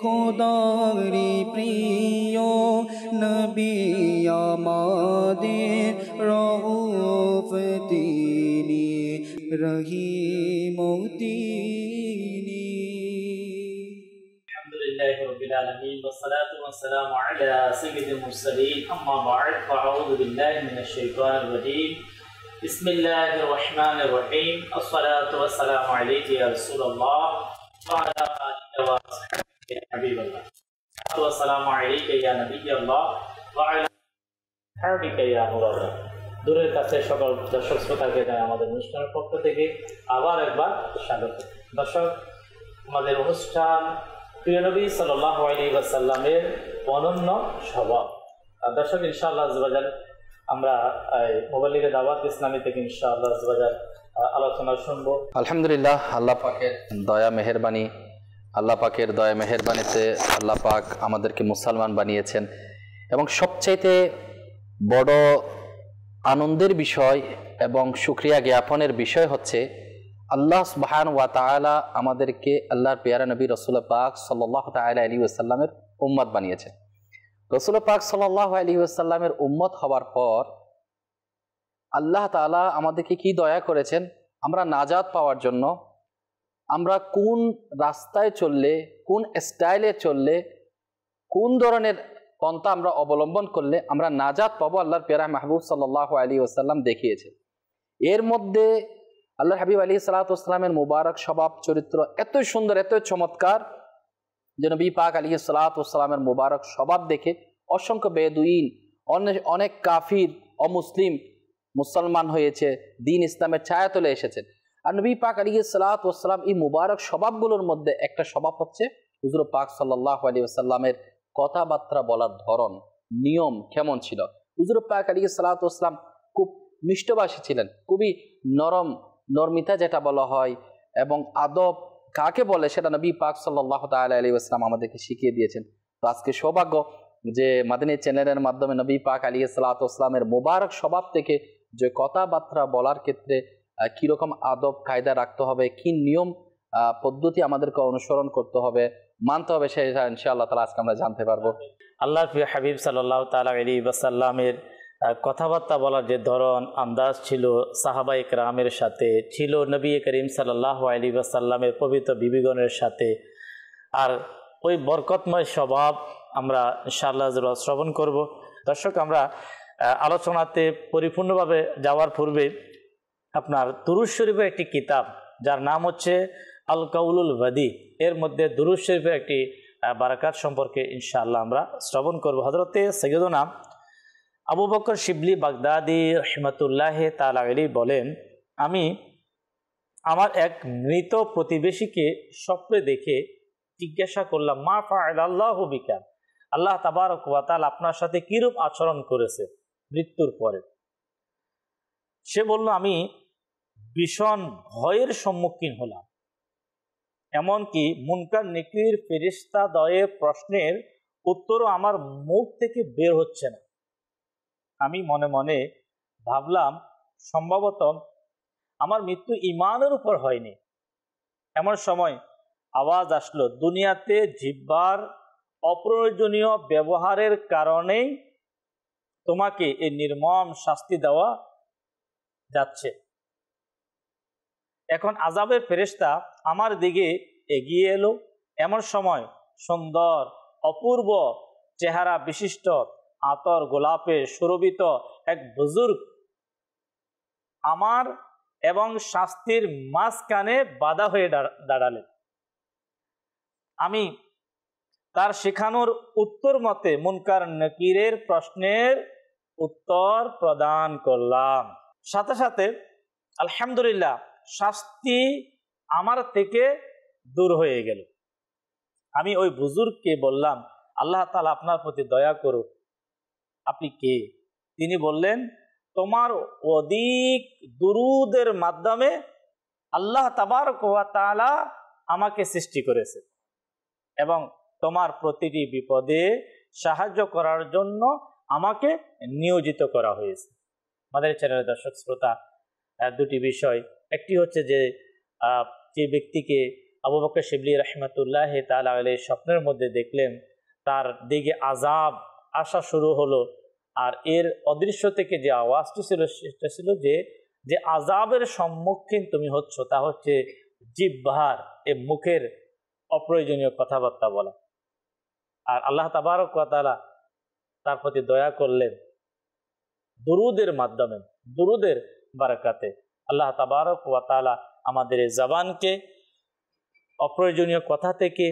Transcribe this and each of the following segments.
খোদারি প্রিয় নবী আমাদের রউফ তিনি রহিম তিনি। আলহামদুলিল্লাহি রাব্বিল আলামিন ওয়াসসালাতু ওয়াসসালামু আলা সাইয়্যিদিল মুরসালিন আম্মা বা'দ ফাআউযু বিল্লাহি মিনাশ শাইতানির রাজীম বিসমিল্লাহির রহমানির রহিম আসসালাতু ওয়াসসালামু আলাইকা ইয়া রাসূলুল্লাহ ওয়া আলা আলিহি ওয়া আসহাবিহি ইয়া হাবিবাল্লাহ ওয়াসসালামু আলাইকা ইয়া নাবিয়াল্লাহ ওয়া আলা হাবিবিকা ইয়া নূরাল্লাহ। দূরের কাছে সকল দর্শক শ্রোতাকে আমাদের অনুষ্ঠানের পক্ষ থেকে আবার একবার স্বাগত। দর্শক, আমাদের অনুষ্ঠান প্রিয় নবী সাল্লাল্লাহু আলাইহি ওয়াসাল্লামের অনন্য স্বভাব। দর্শক, ইনশাআল্লাহ আযওয়াজাল আমরা মোবাইলের দাওয়াত ইসলামী থেকে ইনশাআল্লাহ আযওয়াজাল আলোচনা শুনবো। আলহামদুলিল্লাহ, আল্লাহ পাকের দয়া মেহেরবানি, আল্লাহ পাকের দয়া মেহেরবানিতে আল্লাহ পাক আমাদেরকে মুসলমান বানিয়েছেন এবং সবচাইতে বড় আনন্দের বিষয় এবং শুকরিয়া জ্ঞাপনের বিষয় হচ্ছে আল্লাহ সুবহানাহু ওয়া তাআলা আমাদেরকে আল্লাহর পেয়ারা নবী রাসূল পাক সাল্লাল্লাহু তাআলা আলাইহি ওয়াসাল্লামের উম্মত বানিয়েছেন। রাসূল পাক সাল্লাল্লাহু আলাইহি ওয়াসাল্লামের উম্মত হওয়ার পর আল্লাহ তাআলা আমাদেরকে কি দয়া করেছেন, আমরা নাজাত পাওয়ার জন্য আমরা কোন রাস্তায় চললে, কোন স্টাইলে চললে, কোন ধরনের পন্থা আমরা অবলম্বন করলে আমরা নাজাত পাবো, আল্লাহর পেয়ারা মাহবুব সাল্লাল্লাহু আলাইহি ওয়াসাল্লাম দেখিয়েছেন। এর মধ্যে আল্লাহর হাবিব আলাইহিস সালাতু ওয়াস সালামের মুবারক স্বভাব চরিত্র এতই সুন্দর, এতই চমৎকার যে নবী পাক আলাইহিস সালাতু ওয়াস সালামের মুবারক স্বভাব দেখে অসংখ্য বেদুইন, অনেক কাফির, অমুসলিম মুসলমান হয়েছে, দিন ইসলামের ছায়াতলে এসেছেন। আর নবী পাক আলাইহিস সালাতু ওয়াস সালাম এই মুবারক স্বভাবগুলোর মধ্যে একটা স্বভাব হচ্ছে হুজুর পাক সাল্লাল্লাহু আলাইহি ওয়াসাল্লামের কথাবার্তা বলার ধরন, নিয়ম কেমন ছিল। হুজুর পাক আলাইহিস সালাতু ওয়াস সালাম খুব মিষ্টভাষী ছিলেন, খুবই নরমিতা যেটা বলা হয়, এবং আদব কাকে বলে সেটা নবী পাক সাল্লাল্লাহু তাআলা আলাইহি ওয়াসাল্লাম আমাদেরকে শিখিয়ে দিয়েছেন। তো আজকে সৌভাগ্য যে মাদানী চ্যানেলের মাধ্যমে নবী পাক আলাইহিস সালাতু ওয়াস সালামের মুবারক স্বভাব থেকে যে কথাবার্তা বলার ক্ষেত্রে কিরকম আদব কায়দা রাখতে হবে, কি নিয়ম পদ্ধতি আমাদেরকে অনুসরণ করতে হবে, মানতে হবে, সেটা ইনশাআল্লাহ তাআলা আজকে আমরা জানতে পারবো। আল্লাহর প্রিয় হাবিব সাল্লাল্লাহু তাআলা আলাইহি ওয়াসাল্লামের কথাবার্তা বলার যে ধরন, আন্দাজ ছিল সাহাবায়ে কেরামের সাথে, ছিল নবী করিম সাল্লাল্লাহু আলাইহি ওয়াসাল্লামের পবিত্র বিবিগণের সাথে। আর ওই বরকতময় স্বভাব আমরা ইনশাআল্লাহ শ্রবণ করব। দর্শক, আমরা আলোচনাতে পরিপূর্ণভাবে যাওয়ার পূর্বে আপনার দুরূদ শরীফের একটি কিতাব যার নাম হচ্ছে আল কাউলুল ওয়াদি, এর মধ্যে দুরূদ শরীফের একটি বারাকাত সম্পর্কে ইনশাআল্লাহ আমরা শ্রবণ করব। হযরতে সাইয়্যিদুনা আবু বকর শিবলি বাগদাদি রাহমাতুল্লাহি তাআলা আলাইহি বলেন, আমি আমার এক মৃত প্রতিবেশীকে স্বপ্নে দেখে জিজ্ঞাসা করলাম, মা ফাআলাল্লাহু বিকা, আল্লাহ তাবারক ওয়া তাআলা আপনার সাথে কিরূপ আচরণ করেছে মৃত্যুর পরে। সে বলল, আমি ভীষণ ভয়ের সম্মুখীন হলাম, এমনকি মুনকার নেকির ফেরেশতা দ্বয়ের প্রশ্নের উত্তরও আমার মুখ থেকে বের হচ্ছে না। আমি মনে মনে ভাবলাম, সম্ভবত আমার মৃত্যু ঈমানের উপর হয়নি। এমন সময় আওয়াজ আসলো, দুনিয়াতে জিহ্বার অপ্রয়োজনীয় ব্যবহারের কারণেই তোমাকে এই নির্মম শাস্তি দেওয়া যাচ্ছে। এখন আযাবের ফেরেশতা আমার দিকে এগিয়ে এলো। এমন সময় সুন্দর অপূর্ব চেহারা বিশিষ্ট, আতর গোলাপে সুরভিত এক বুজুর্গ আমার এবং শাস্তির মাঝখানে বাধা হয়ে দাঁড়ালেন। আমি তার শেখানোর উত্তর মতে মুনকার নকিরের প্রশ্নের উত্তর প্রদান করলাম। সাথে সাথে আলহামদুলিল্লাহ শাস্তি আমার থেকে দূর হয়ে গেল। আমি ওই বুজুর্গকে বললাম, আল্লাহ তাআলা আপনার প্রতি দয়া করুক, আপনি কে? তিনি বললেন, তোমার অধিক দুরুদের মাধ্যমে আল্লাহ তাবারক ওয়া তাআলা আমাকে সৃষ্টি করেছে এবং তোমার প্রতিটি বিপদে সাহায্য করার জন্য আমাকে নিয়োজিত করা হয়েছে। আমাদের চ্যানেলের দর্শক শ্রোতা, দুটি বিষয়, একটি হচ্ছে যে ব্যক্তিকে আবু বকর শিবলি রহমতুল্লাহ তাআলা আলাইহি স্বপ্নের মধ্যে দেখলেন তার দিকে আযাব আসা শুরু হলো। আর এর অদৃশ্য থেকে যে আওয়াজটি ছিল সেটা ছিল যে আযাবের সম্মুখীন তুমি হচ্ছ তা হচ্ছে জিহ্বার, এ মুখের অপ্রয়োজনীয় কথাবার্তা বলা। আর আল্লাহ তাবারক ওয়া তাআলা তার প্রতি দয়া করলেন দুরুদের মাধ্যমে, দুরুদের বারাকাতে আল্লাহ তাবারক ওয়া তাআলা আমাদের এই জবানকে অপ্রয়োজনীয় কথা থেকে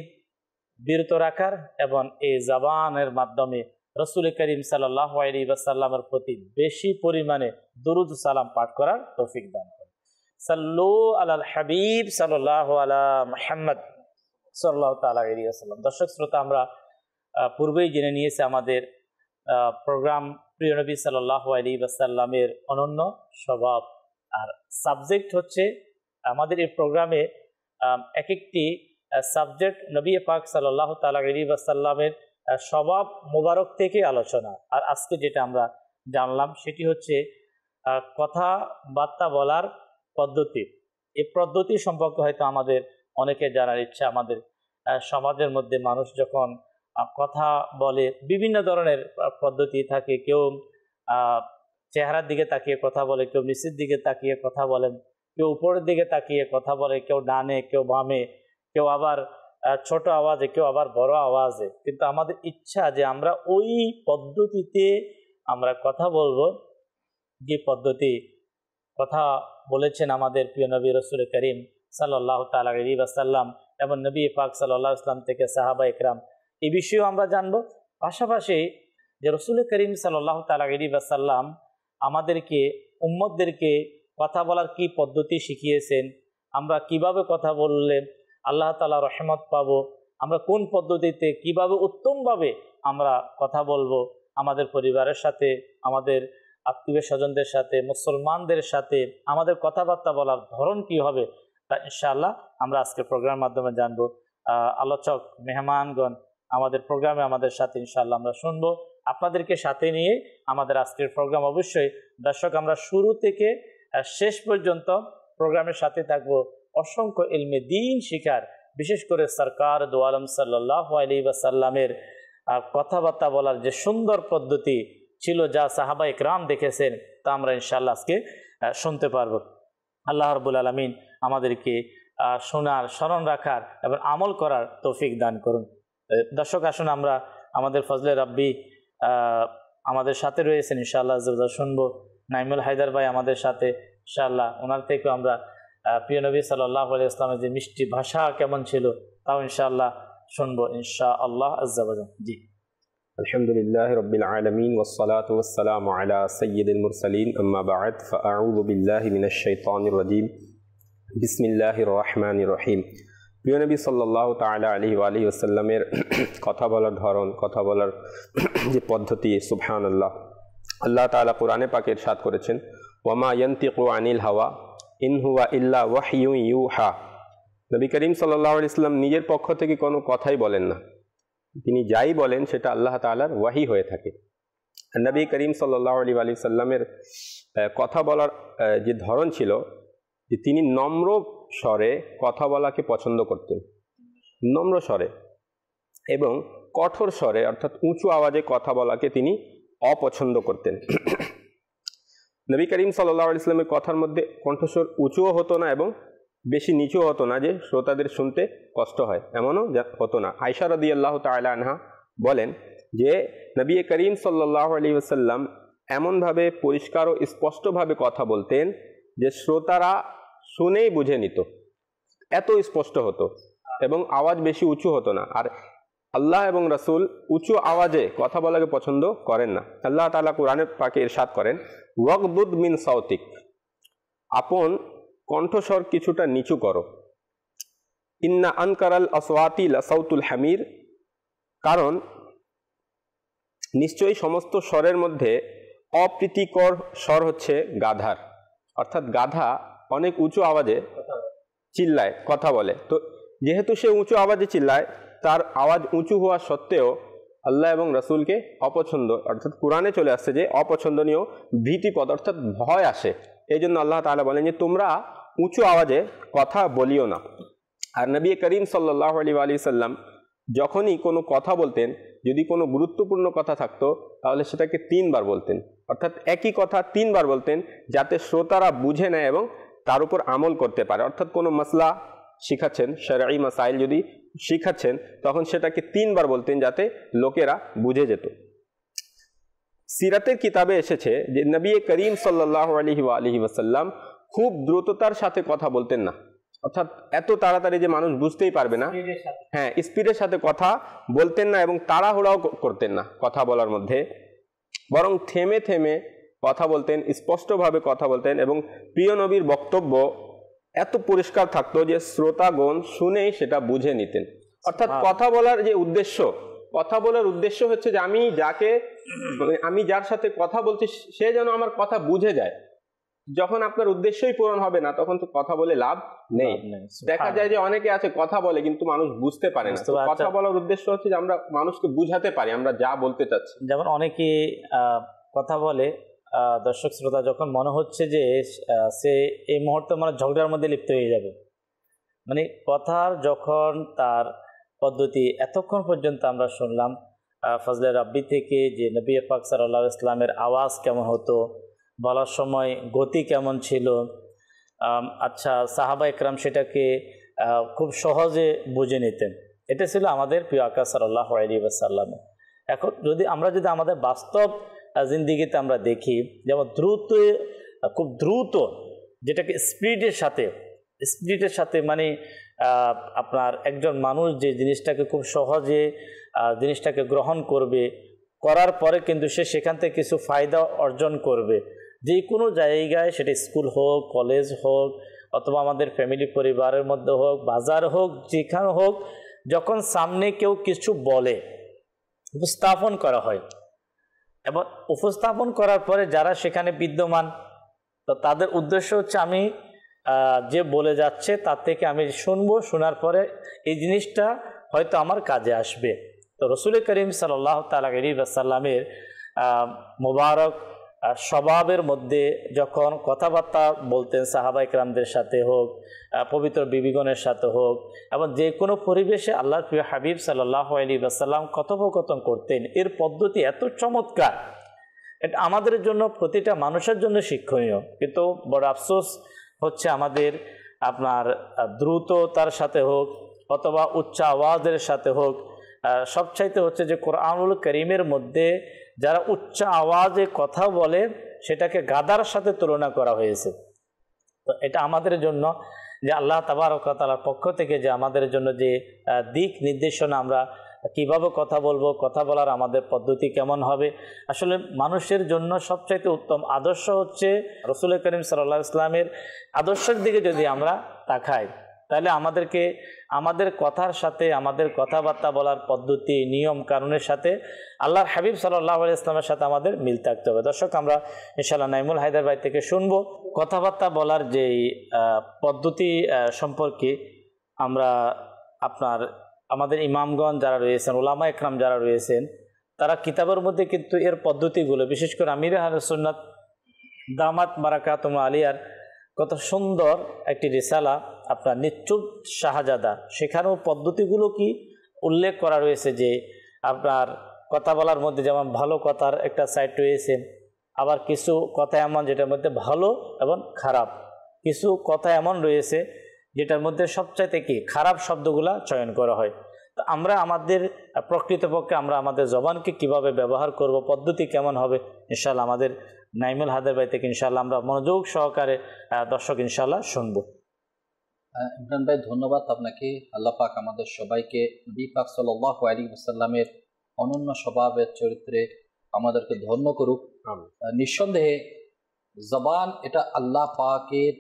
বিরত রাখার এবং এই জবানের মাধ্যমে রাসূল করিম সাল্লাল্লাহু আলাইহি ওয়াসাল্লামের প্রতি বেশি পরিমাণে দুরুদ সালাম পাঠ করার তৌফিক দান করেন। সাল্লু আলাল হাবিব সাল্লাল্লাহু আলা মুহাম্মদ সাল্লাল্লাহু তাআলা আলাইহি ওয়াসাল্লাম। দর্শক শ্রোতা, আমরা পূর্বেই জেনে নিয়েছি আমাদের প্রোগ্রাম প্রিয় নবী সাল্লাল্লাহু আলাইহি ওয়াসাল্লামের অনন্য স্বভাব। আর সাবজেক্ট হচ্ছে আমাদের এই প্রোগ্রামে এক একটি সাবজেক্ট নবী পাক সাল্লাল্লাহু তাআলা আলাইহি ওয়াসাল্লামের স্বভাব মুবারক থেকে আলোচনা। আর আজকে যেটা আমরা জানলাম সেটি হচ্ছে কথাবার্তা বলার পদ্ধতি। এই পদ্ধতি সম্পর্কে হয়তো আমাদের অনেকে জানার ইচ্ছা। আমাদের সমাজের মধ্যে মানুষ যখন কথা বলে বিভিন্ন ধরনের পদ্ধতি থাকে। কেউ চেহারার দিকে তাকিয়ে কথা বলে, কেউ নিচের দিকে তাকিয়ে কথা বলেন, কেউ উপরের দিকে তাকিয়ে কথা বলে, কেউ ডানে, কেউ বামে, কেউ আবার ছোট আওয়াজে, কেউ আবার বড় আওয়াজে। কিন্তু আমাদের ইচ্ছা যে আমরা ওই পদ্ধতিতে আমরা কথা বলবো যে পদ্ধতি কথা বলেছেন আমাদের প্রিয় নবী রাসূল করিম সাল্লাল্লাহু তাআলা আলাইহি ওয়াসাল্লাম এবং নবী পাক সাল্লাল্লাহু আলাইহি ওয়াসাল্লাম থেকে সাহাবা ইকরাম। এই বিষয়েও আমরা জানবো। পাশাপাশি যে রাসূল করিম সাল্লাল্লাহু তাআলা আলাইহি ওয়াসাল্লাম আমাদেরকে, উম্মতদেরকে কথা বলার কি পদ্ধতি শিখিয়েছেন, আমরা কিভাবে কথা বললে আল্লাহ তাআলা রহমত পাবো, আমরা কোন পদ্ধতিতে কিভাবে উত্তমভাবে আমরা কথা বলবো আমাদের পরিবারের সাথে, আমাদের আত্মীয় স্বজনদের সাথে, মুসলমানদের সাথে আমাদের কথাবার্তা বলার ধরন কি হবে, তা ইনশাআল্লাহ আমরা আজকে প্রোগ্রামের মাধ্যমে জানবো। আলোচক মেহমানগণ আমাদের প্রোগ্রামে আমাদের সাথে ইনশাআল্লাহ আমরা শুনবো। আপনাদেরকে সাথে নিয়ে আমাদের আজকের প্রোগ্রাম অবশ্যই দর্শক আমরা শুরু থেকে শেষ পর্যন্ত প্রোগ্রামের সাথে থাকবো। অসংখ্য ইলমে দ্বীন শিখার, বিশেষ করে সরকার দু আলম সাল্লাল্লাহু আলাইহি ওয়াসাল্লামের কথাবার্তা বলার যে সুন্দর পদ্ধতি ছিল, যা সাহাবা ইকরাম দেখেছেন, তা আমরা ইনশাআল্লাহ আজকে শুনতে পারবো। আল্লাহ রাব্বুল আলামিন আমাদেরকে শোনার, স্মরণ রাখার এবং আমল করার তৌফিক দান করুন। দর্শক আসুন আমরা আমাদের ফজলে রাব্বি আমাদের সাথে রয়েছেন, ইনশাআল্লাহ শুনবো। নাইমুল হায়দার ভাই আমাদের সাথে, ইনশাআল্লাহ ওনার থেকেও আমরা প্রিয় নবী সাল্লাল্লাহু আলাইহি ওয়াসাল্লামের যে মিষ্টি ভাষা কেমন ছিল তাও ইনশাআল্লাহ শুনবো ইনশাআল্লাহ আজ্জা ওয়া জাল। জি, আলহামদুলিল্লাহি রাব্বিল আলামিন ওয়াসসালাতু ওয়াসসালামু আলা সাইয়্যিদিল মুরসালিন, আম্মা বা'দ, ফাআউযু বিল্লাহি মিনাশ শাইতানির রাজীম, বিসমিল্লাহির রহমানির রহিম। প্রিয় নবী সাল্লাল্লাহু তাআলা আলাইহি ওয়া আলিহি ওয়াসাল্লামের কথা বলার ধরন, কথা বলার যে পদ্ধতি, সুবহানাল্লাহ। আল্লাহ তাআলা কোরআনে পাকে ইরশাদ করেছেন, ওয়ামা ইয়ানতিকু আনিল হাওয়া ইন হুয়া ইল্লা ওয়াহয়ুন ইউহা। নবী করিম সাল্লাল্লাহু আলাইহি ওয়াসাল্লাম নিজের পক্ষ থেকে কোনো কথাই বলেন না, তিনি যাই বলেন সেটা আল্লাহ তাআলার ওয়াহি হয়ে থাকে। নবী করিম সাল্লাল্লাহু আলাইহি ওয়াসাল্লামের কথা বলার যে ধরন ছিল, যে তিনি নম্র স্বরে কথা বলাকে পছন্দ করতেন, নম্র স্বরে, এবং কঠোর স্বরে অর্থাৎ উঁচু আওয়াজে কথা বলাকে তিনি অপছন্দ করতেন। নবী করিম সাল্লাল্লাহু আলাইহি ওয়াসাল্লামের কথার মধ্যে কণ্ঠস্বর উঁচুও হতো না এবং বেশি নিচুও হতো না যে শ্রোতাদের শুনতে কষ্ট হয়, এমনও হতো না। আয়েশা রাদিয়াল্লাহু তাআলা আনহা বলেন যে নবী করিম সাল্লাল্লাহু আলাইহি ওয়াসাল্লাম এমনভাবে পরিষ্কার ও স্পষ্টভাবে কথা বলতেন যে শ্রোতারা শুনেই বুঝে নিত, এত স্পষ্ট হতো এবং আওয়াজ বেশি উঁচু হতো না। আর আল্লাহ এবং রাসূল উঁচু আওয়াজে কথা বলাকে পছন্দ করেন না। আল্লাহ তাআলা কোরআনে পাকে ইরশাদ করেন, ওয়াগদুদ মিন সাউতিক, আপন কণ্ঠস্বর কিছুটা নিচু করো। ইন্না আনকারাল আসওয়াতি লাসাউতুল হামির, কারণ নিশ্চয়ই সমস্ত স্বরের মধ্যে অপ্রীতিকর স্বর হচ্ছে গাধার। অর্থাৎ গাধা অনেক উঁচু আওয়াজে চিল্লায়, কথা বলে। তো যেহেতু সে উঁচু আওয়াজে চিল্লায়, তার আওয়াজ উঁচু হওয়া সত্ত্বেও আল্লাহ এবং রাসূলকে অপছন্দ, অর্থাৎ কোরআনে চলে আসছে যে অপছন্দনীয়, ভীতিপদ অর্থাৎ ভয় আসে। এই জন্য আল্লাহ তাআলা বলেন যে তোমরা উঁচু আওয়াজে কথা বলিও না। আর নবী করিম সাল্লাল্লাহু আলাইহি সাল্লাম যখনই কোনো কথা বলতেন, যদি কোনো গুরুত্বপূর্ণ কথা থাকতো তাহলে সেটাকে 3 বার বলতেন, অর্থাৎ একই কথা 3 বার বলতেন যাতে শ্রোতারা বুঝে নেয় এবং তার উপর আমল করতে পারে। অর্থাৎ কোনো মাসলা শিখাচ্ছেন, শরঈ মাসাইল যদি শিখাচ্ছেন তখন সেটাকে 3 বার বলতেন যাতে লোকেরা বুঝে যেত। সিরাতের কিতাবে এসেছে যে নবী করিম সাল্লাল্লাহু আলাইহি ওয়াসাল্লাম খুব দ্রুততার সাথে কথা বলতেন না, অর্থাৎ এত তাড়াতাড়ি যে মানুষ বুঝতেই পারবে না, হ্যাঁ, স্পিডের সাথে কথা বলতেন না এবং তাড়াহুড়াও করতেন না কথা বলার মধ্যে, বরং থেমে থেমে কথা বলতেন, স্পষ্টভাবে কথা বলতেন এবং প্রিয় নবীর বক্তব্য এত পরিষ্কার থাকতো যে শ্রোতাগণ শুনেই সেটা বুঝে নিতেন। অর্থাৎ কথা বলার যে উদ্দেশ্য, কথা বলার উদ্দেশ্য হচ্ছে যে আমি যার সাথে কথা বলছি সে যেন আমার কথা বুঝে যায়। যখন আপনার উদ্দেশ্যই পূরণ হবে না তখন তো কথা বলে লাভ নেই। দেখা যায় যে অনেকে আছে কথা বলে কিন্তু মানুষ বুঝতে পারে না। কথা বলার উদ্দেশ্য হচ্ছে যে আমরা মানুষকে বুঝাতে পারি আমরা যা বলতে চাচ্ছি। যেমন অনেকে কথা বলে, দর্শক শ্রোতা যখন মনে হচ্ছে যে সে এই মুহূর্তে মানে ঝগড়ার মধ্যে লিপ্ত হয়ে যাবে, মানে কথার যখন তার পদ্ধতি এতক্ষণ পর্যন্ত আমরা শুনলাম ফজলে রাব্বি থেকে যে নবী পাক সাল্লাল্লাহু আলাইহি ওয়াসাল্লামের আওয়াজ কেমন হতো, বলার সময় গতি কেমন ছিল, আচ্ছা সাহাবা একরাম সেটাকে খুব সহজে বুঝে নিতেন। এটা ছিল আমাদের প্রিয় আকা সাল্লাল্লাহু আলাইহি ওয়াসাল্লাম। এখন যদি আমরা আমাদের বাস্তব জিন্দিগিতে আমরা দেখি, যেমন খুব দ্রুত যেটাকে স্পিডের সাথে মানে আপনার একজন মানুষ যে জিনিসটাকে খুব সহজে জিনিসটাকে গ্রহণ করবে, করার পরে কিন্তু সে সেখান থেকে কিছু ফায়দা অর্জন করবে। যে কোনো জায়গায়, সেটা স্কুল হোক, কলেজ হোক, অথবা আমাদের ফ্যামিলি পরিবারের মধ্যে হোক, বাজার হোক, যেখানে হোক, যখন সামনে কেউ কিছু বলে উপস্থাপন করা হয় এবং উপস্থাপন করার পরে যারা সেখানে বিদ্যমান, তো তাদের উদ্দেশ্য হচ্ছে আমি যে বলে যাচ্ছে তার থেকে আমি শুনবো, শোনার পরে এই জিনিসটা হয়তো আমার কাজে আসবে। তো রসুল করিম সাল্লাল্লাহু তাআলা আলাইহি ওয়াসাল্লামের মুবারক স্বভাবের মধ্যে যখন কথাবার্তা বলতেন সাহাবা ইকরামদের সাথে হোক, পবিত্র বিবিগণের সাথে হোক, এবং যে কোনো পরিবেশে আল্লাহর প্রিয় হাবিব সাল্লাল্লাহু আলাইহি ওয়াসাল্লাম কথোপকথন করতেন, এর পদ্ধতি এত চমৎকার, এটা আমাদের জন্য, প্রতিটা মানুষের জন্য শিক্ষণীয়। কিন্তু বড় আফসোস হচ্ছে আমাদের আপনার দ্রুততার সাথে হোক অথবা উচ্চ আওয়াজের সাথে হোক, সবচাইতে হচ্ছে যে কোরআনুল কারীমের মধ্যে যারা উচ্চ আওয়াজে কথা বলে সেটাকে গাদার সাথে তুলনা করা হয়েছে। তো এটা আমাদের জন্য যে আল্লাহ তাবারক ওয়া তাআলার পক্ষ থেকে যে আমাদের জন্য যে দিক নির্দেশনা, আমরা কিভাবে কথা বলবো, কথা বলার আমাদের পদ্ধতি কেমন হবে, আসলে মানুষের জন্য সবচাইতে উত্তম আদর্শ হচ্ছে রাসূল করিম সাল্লাল্লাহু আলাইহি ওয়াসাল্লামের আদর্শের দিকে যদি আমরা তাকাই, তাহলে আমাদেরকে আমাদের কথার সাথে, আমাদের কথাবার্তা বলার পদ্ধতি, নিয়ম কানুনের সাথে আল্লাহর হাবিব সাল্লাল্লাহু আলাইহি ওয়াসাল্লামের সাথে আমাদের মিল থাকতে হবে। দর্শক, আমরা ইনশাআল্লাহ নাইমুল হায়দার ভাই থেকে শুনবো কথাবার্তা বলার যেই পদ্ধতি সম্পর্কে। আমরা আমাদের ইমামগণ যারা রয়েছেন, উলামা একরাম যারা রয়েছেন, তারা কিতাবের মধ্যে কিন্তু এর পদ্ধতিগুলো, বিশেষ করে আমির আহলে সুন্নাত দামাত বারাকাতুম আলিয়ার কত সুন্দর একটি রিসালা আপনার নিচ্ছুক শাহজাদা, সেখানেও পদ্ধতিগুলো কি উল্লেখ করা রয়েছে যে আপনার কথা বলার মধ্যে যেমন ভালো কথার একটা সাইড রয়েছে, আবার কিছু কথা এমন যেটার মধ্যে ভালো এবং খারাপ, কিছু কথা এমন রয়েছে যেটার মধ্যে সবচাইতে কি খারাপ শব্দগুলা চয়ন করা হয়। তো আমরা আমাদের প্রকৃতপক্ষে আমরা আমাদের জবানকে কিভাবে ব্যবহার করব, পদ্ধতি কেমন হবে, ইনশাআল্লাহ আমাদের নাইমুল হায়দার ভাই থেকে ইনশাআল্লাহ আমরা মনোযোগ সহকারে দর্শক ইনশাআল্লাহ শুনবো। ইমরান ভাই, ধন্যবাদ আপনাকে। আল্লাহ পাক আমাদের সবাইকে নবী পাক সাল্লাল্লাহু আলাইহি ওয়াসাল্লামের অনন্য স্বভাবের চরিত্রে আমাদেরকে ধন্য করুক। নিঃসন্দেহে জবান এটা আল্লাহ পাকের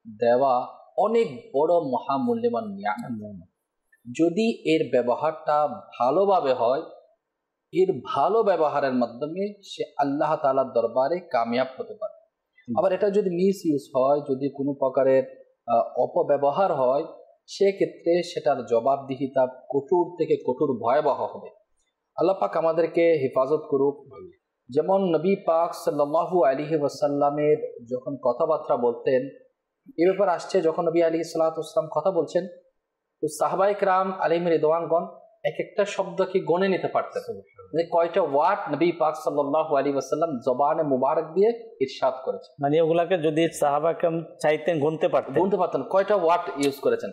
দেওয়া অনেক বড় মহামূল্যবান নিয়ামত। যদি এর ব্যবহারটা ভালোভাবে হয়, এর ভালো ব্যবহারের মাধ্যমে সে আল্লাহ তাআলার দরবারে কামিয়াব হতে পারে। আবার এটা যদি মিস ইউজ হয়, যদি কোনো প্রকারের অপব্যবহার হয়, সেক্ষেত্রে সেটার জবাবদিহিতা কঠোর থেকে কঠোর ভয়াবহ হবে। আল্লাহ পাক আমাদেরকে হেফাজত করুক। যেমন নবী পাক সাল্লাল্লাহু আলাইহি ওয়াসাল্লামের যখন কথাবার্তা বলতেন, এ ব্যাপার আসছে যখন নবী আলাইহিস সালাতু ওয়াস সালাম কথা বলছেন, তো সাহাবায়ে কেরাম আলাইহিম রিদওয়ানগণ এক একটা শব্দকে গণে নিতে পারতেন, যে কয়টা ওয়ার্ড নবী পাক সাল্লাল্লাহু আলাইহি ওয়াসাল্লাম জবানে মুবারক দিয়ে ইরশাদ করেছেন। মানে ওগুলাকে যদি সাহাবাকে চাইতেন গুনতে পারতেন কয়টা ওয়ার্ড ইউজ করেছেন।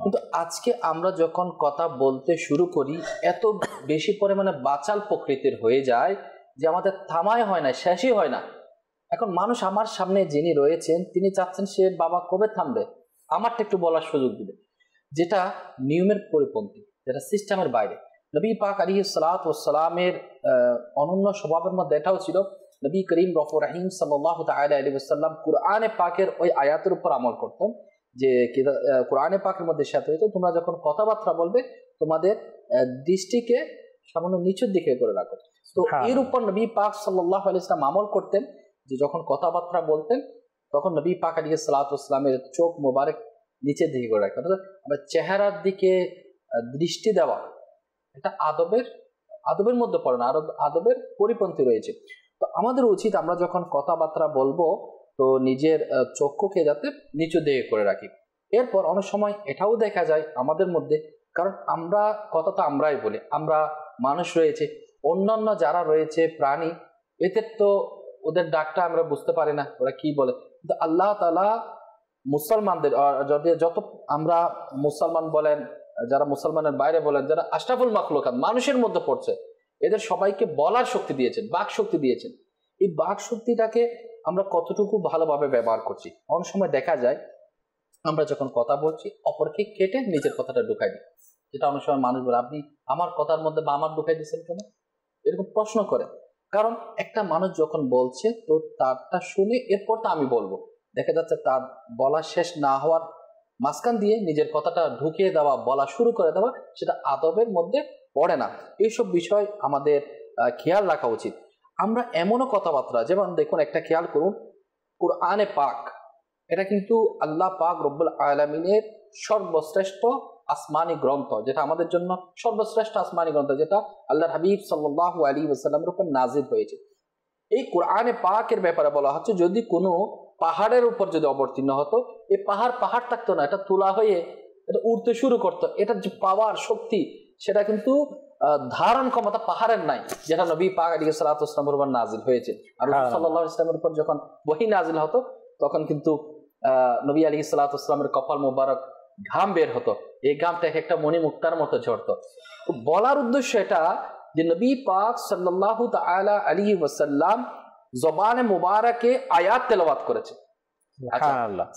কিন্তু আজকে আমরা যখন কথা বলতে শুরু করি এত বেশি পরিমাণে বাচাল প্রকৃতির হয়ে যায় যে আমাদের থামাই হয় না, শেষই হয় না। এখন মানুষ আমার সামনে যিনি রয়েছেন তিনি চাচ্ছেন সে বাবা কবে থামবে, আমারটা একটু বলার সুযোগ দিবে, যেটা নিয়মের পরিপন্থী, যেটা সিস্টেমের বাইরে। নবী পাক আলাইহিস সালাতু ওয়াস সালামের অনন্য স্বভাবের মধ্যে এটাও ছিল, নবী করিম রফুর রহিম সাল্লাল্লাহু তাআলা আলাইহি ওয়াসাল্লাম কোরআনে পাকের ওই আয়াতের উপর আমল করতেন, যে কোরআনে পাকের মধ্যে সাথে হইতো তোমরা যখন কথাবার্তা বলবে তোমাদের দৃষ্টিকে সামান্য নিচের দিকে করে রাখো। তো এর উপর নবী পাক সাল্লাল্লাহু আলাইহি ওয়াসাল্লাম আমল করতেন, যে যখন কথাবার্তা বলতেন তখন নবী পাক আলাইহিস সালাতু ওয়াস সালামের চোখ মোবারক নিচের দিকে করে রাখতেন। আবার চেহারার দিকে দৃষ্টি দেওয়া এটা আদবের মধ্যে পড়ে না, আদবের পরিপন্থী রয়েছে। তো আমাদের উচিত আমরা যখন কথাবার্তা বলবো তো নিজের চক্ষুকে যাতে নিচু দিকে করে রাখি। এরপর অনেক সময় এটাও দেখা যায় আমাদের মধ্যে, কারণ আমরা কথা তো আমরাই বলি, আমরা মানুষ রয়েছে, অন্যান্য যারা রয়েছে প্রাণী, এদের তো ওদের ডাকটা আমরা বুঝতে পারি না ওরা কি বলে। কিন্তু আল্লাহ তাআলা মুসলমানদের, যদি যত আমরা মুসলমান বলেন, যারা মুসলমানের বাইরে বলেন, যারা আশরাফুল মাখলুকাত মানুষের মধ্যে পড়ছে, এদের সবাইকে বলার শক্তি দিয়েছেন, বাক শক্তি দিয়েছেন। এই বাক শক্তিটাকে আমরা কতটুকু ভালোভাবে ব্যবহার করছি। অনেক সময় দেখা যায় আমরা যখন কথা বলছি অপরকে কেটে নিজের কথাটা ঢুকাই দিই, যেটা অনেক সময় মানুষ বলে আপনি আমার কথার মধ্যে বা আমার ঢুকাই দিচ্ছেন কেন, এরকম প্রশ্ন করে। কারণ একটা মানুষ যখন বলছে তো তারটা শুনে এরপরটা আমি বলবো, দেখা যাচ্ছে তার বলা শেষ না হওয়ার মাঝখান দিয়ে নিজের কথাটা ঢুকিয়ে দেওয়া, বলা শুরু করে দেওয়া, সেটা আদবের মধ্যে পড়ে না। এইসব বিষয় আমাদের খেয়াল রাখা উচিত। আমরা এমনও কথাবার্তা, যেমন দেখুন একটা খেয়াল করুন, কুরআনে পাক এটা কিন্তু আল্লাহ পাক রব্বুল আলামিনের সর্বশ্রেষ্ঠ আসমানি গ্রন্থ, যেটা আমাদের জন্য সর্বশ্রেষ্ঠ আসমানি গ্রন্থ, যেটা আল্লাহর হাবিব সাল্লাল্লাহু আলাইহি ওয়াসাল্লামের উপর নাজিল হয়েছে। এই কুরআনে পাকের ব্যাপারে বলা হচ্ছে যদি কোনো পাহাড়ের উপর যদি অবতীর্ণ হতো, এই পাহাড় থাকতো না, এটা তোলা হয়ে এটা উড়তে শুরু করতো। এটার যে পাওয়ার শক্তি সেটা কিন্তু ধারণ ক্ষমতা পাহাড়ের নাই, যেটা নবী পাক আলাইহিস সালাতু ওয়াস সালামের উপর নাজিল হয়েছে। আর রাসূল সাল্লাল্লাহু আলাইহি ওয়াসাল্লামের উপর যখন ওহী নাজিল হতো তখন কিন্তু নবী আলাইহিস সালাতু ওয়াস সালামের কপাল মোবারক ঘাম বের হতো, এই ঘামটা একটা মণি মুক্তার মতো ঝরতো। বলার উদ্দেশ্য এটা যে নবী পাক সাল্লাল্লাহু তাআলা আলাইহি ওয়াসাল্লাম জবানে মুবারকে আয়াত তেলাওয়াত করেছে,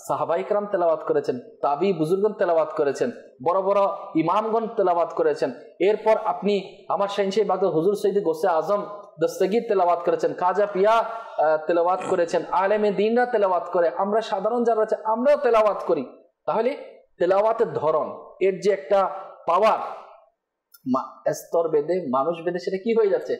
সাহাবায়ে কেরাম তেলাওয়াত করেছেন, তাবি বুজুর্গগণ তেলাওয়াত করেছেন, বড় বড় ইমামগণ তেলাওয়াত করেছেন। এরপর আপনি আমার শাহী বাগদাদ হুজুর সৈয়দ গৌসে আজম দস্তগীর তেলাওয়াত করেছেন, খাজা পিয়া তেলাওয়াত করেছেন, আলেমে দ্বীনরা তেলাওয়াত করে, আমরা সাধারণ যারা আছে আমরাও তেলাওয়াত করি। তাহলে তেলাওয়াতের ধরন, এর যে একটা পাওয়ার স্তর বেদে, মানুষ বেদে, সেটা কি হয়ে যাচ্ছে,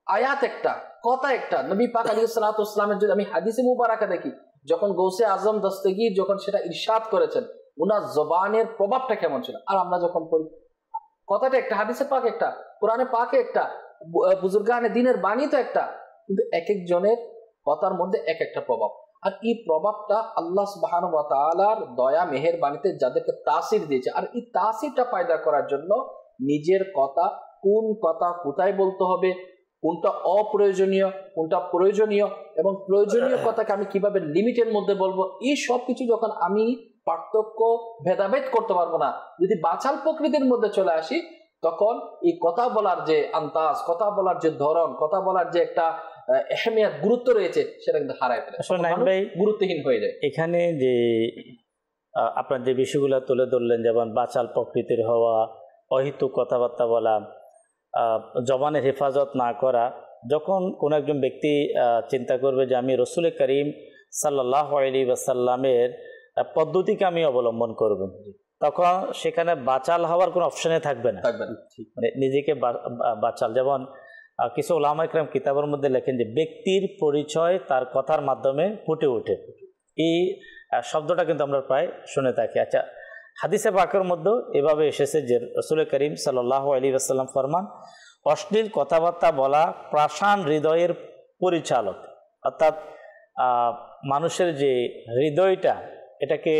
আয়াত একটা, কথা একটা। নবী পাক আলাইহিস সালাতু ওয়াস সালামের যদি আমি হাদিসে মুবারাকা দেখি, যখন গৌসে আজম দস্তগীর যখন সেটা ইরশাদ করেছেন, ওনার জবানের প্রভাবটা কেমন ছিল। আর আমরা যখন পড়ি কথাটা একটা, হাদিসে পাক একটা, কোরআনে পাকে একটা, বুজুর্গানে দ্বীনের বাণী তো একটা, কিন্তু এক একজনের কথার মধ্যে এক একটা প্রভাব। আর এই প্রভাবটা আল্লাহ সুবহানাহু ওয়া তাআলার দয়া মেহেরবানিতে যাদেরকে তাসির দিয়েছে, আর এই তাসিরটা পয়দা করার জন্য নিজের কথা, কোন কথা কোথায় বলতে হবে, কোনটা অপ্রয়োজনীয় কোনটা প্রয়োজনীয়, এবং প্রয়োজনীয় কথাকে আমি কিভাবে লিমিটের মধ্যে বলবো, এই সব কিছু যখন আমি পার্থক্য ভেদাভেদ করতে পারবো না, যদি বাচাল প্রকৃতির মধ্যে চলে আসি, তখন এই কথা বলার যে আন্তাজ, কথা বলার যে ধরন, কথা বলার যে একটা এহমিয়াত, গুরুত্ব রয়েছে, সেটা কিন্তু হারায় ফেলে, গুরুত্বহীন হয়ে যায়। এখানে যে আপনার যে বিষয়গুলো তুলে ধরলেন, যেমন বাচাল প্রকৃতির হওয়া, অহেতুক কথাবার্তা বলা, জবানের হেফাজত না করা, যখন কোনো একজন ব্যক্তি চিন্তা করবে যে আমি রসুল করিম সাল্লাল্লাহু আলাইহি ওয়াসাল্লামের পদ্ধতিকে আমি অবলম্বন করব, তখন সেখানে বাচাল হওয়ার কোনো অপশনে থাকবে না, মানে নিজেকে বাচাল। যেমন কিছু উলামা ইকরাম কিতাবের মধ্যে লেখেন যে ব্যক্তির পরিচয় তার কথার মাধ্যমে ফুটে ওঠে, এই শব্দটা কিন্তু আমরা প্রায় শুনে থাকি। আচ্ছা, হাদিসে পাকের মধ্যে এভাবে এসেছে যে রাসূল করিম সাল্লাল্লাহু আলাইহি ওয়াসাল্লাম ফরমান, অশ্লীল কথাবার্তা বলা প্রাসান হৃদয়ের পরিচালক, অর্থাৎ মানুষের যে হৃদয়টা, এটাকে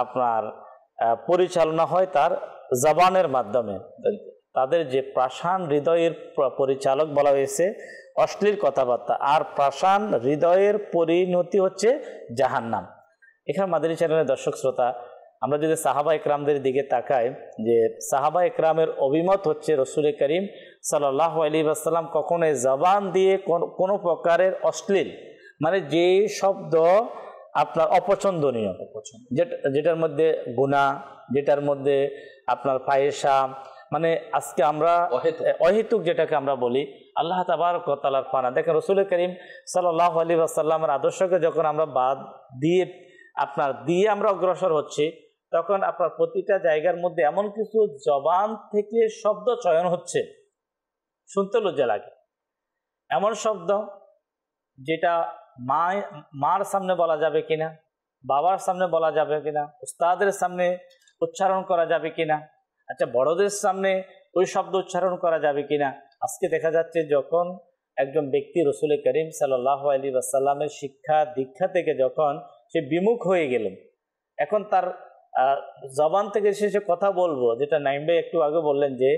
আপনার পরিচালনা হয় তার জবানের মাধ্যমে। তাদের যে প্রাসান হৃদয়ের পরিচালক বলা হয়েছে অশ্লীল কথাবার্তা, আর প্রাসান হৃদয়ের পরিণতি হচ্ছে জাহান্নাম। এখানে মাদানী চ্যানেলের দর্শক শ্রোতা, আমরা যদি সাহাবা একরামদের দিকে তাকাই, যে সাহাবা একরামের অভিমত হচ্ছে রসুল করিম সাল্লাল্লাহু আলাইহি ওয়াসাল্লাম কখনোই জবান দিয়ে কোনো প্রকারের অশ্লীল, মানে যে শব্দ আপনার অপছন্দনীয়, যেটার মধ্যে গুনাহ, যেটার মধ্যে আপনার ফাহিশা, মানে আজকে আমরা অহেতুক যেটাকে আমরা বলি, আল্লাহ তাবারক ওয়া তাআলার পানা। দেখেন রসুল করিম সাল্লাল্লাহু আলাইহি ওয়াসাল্লামের আদর্শকে যখন আমরা বাদ দিয়ে আমরা অগ্রসর হচ্ছি, তখন আপনার প্রতিটা জায়গার মধ্যে এমন কিছু জবান থেকে শব্দ চয়ন হচ্ছে, শুনতে লজ্জা লাগে। এমন শব্দ যেটা মার সামনে বলা যাবে কিনা, বাবার সামনে বলা যাবে কিনা, উস্তাদের সামনে উচ্চারণ করা যাবে কিনা, আচ্ছা বড়দের সামনে ওই শব্দ উচ্চারণ করা যাবে কিনা। আজকে দেখা যাচ্ছে যখন একজন ব্যক্তি রসুল করিম সাল্লাল্লাহু আলাইহি ওয়াসাল্লামের শিক্ষা দীক্ষা থেকে যখন সে বিমুখ হয়ে গেলেন, এখন তার জবান থেকে সে কথা বলবো, যেটা নাইম ভাই একটু আগে বললেন যে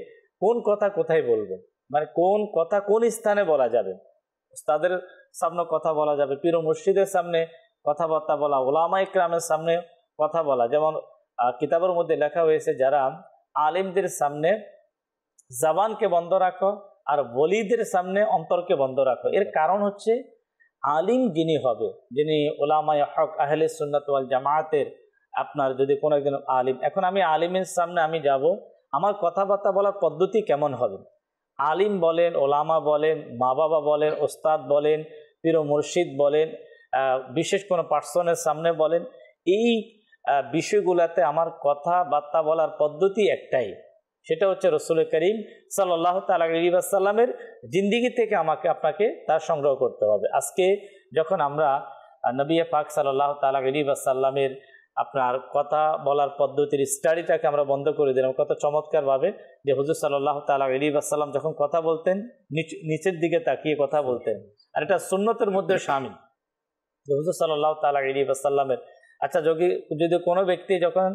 কোন কথা কোথায় বলবো, মানে কোন কথা কোন স্থানে বলা যাবে। উস্তাদের সামনে কথা বলা যাবে, পীর ও মুর্শিদের সামনে কথাবার্তা বলা, উলামা ইকরামের সামনে কথা বলা। যেমন কিতাবের মধ্যে লেখা হয়েছে, যারা আলিমদের সামনে জবানকে বন্ধ রাখো আর ওলিদের সামনে অন্তরকে বন্ধ রাখো। এর কারণ হচ্ছে আলিম যিনি হবে, যিনি উলামায়ে হক আহলে সুন্নাত ওয়াল জামায়াতের আপনার যদি কোনো একজন আলিম, এখন আমি আলিমের সামনে আমি যাব, আমার কথাবার্তা বলার পদ্ধতি কেমন হবে? আলিম বলেন, ওলামা বলেন, মা বাবা বলেন, ওস্তাদ বলেন, পীর ও মুর্শিদ বলেন, বিশেষ কোনো পার্সনের সামনে বলেন, এই বিষয়গুলোতে আমার কথাবার্তা বলার পদ্ধতি একটাই, সেটা হচ্ছে রসুল করিম সাল্লাল্লাহু তাআলা আলাইহি ওয়াসাল্লামের জিন্দেগি থেকে আপনাকে তার সংগ্রহ করতে হবে। আজকে যখন আমরা নবী পাক সাল্লাল্লাহু তাআলা আলাইহি ওয়াসাল্লামের আপনার কথা বলার পদ্ধতির স্টাডিটাকে আমরা বন্ধ করে দিলাম কত চমৎকারভাবে, যে হুজুর সাল্লাল্লাহু তাআলা আলাইহি ওয়াসাল্লাম যখন কথা বলতেন নিচের দিকে তাকিয়ে কথা বলতেন, আর এটা সুন্নতের মধ্যে শামিল, যে হুজুর সাল্লাল্লাহু তাআলা আলাইহি ওয়াসাল্লামের আচ্ছা যদি কোনো ব্যক্তি যখন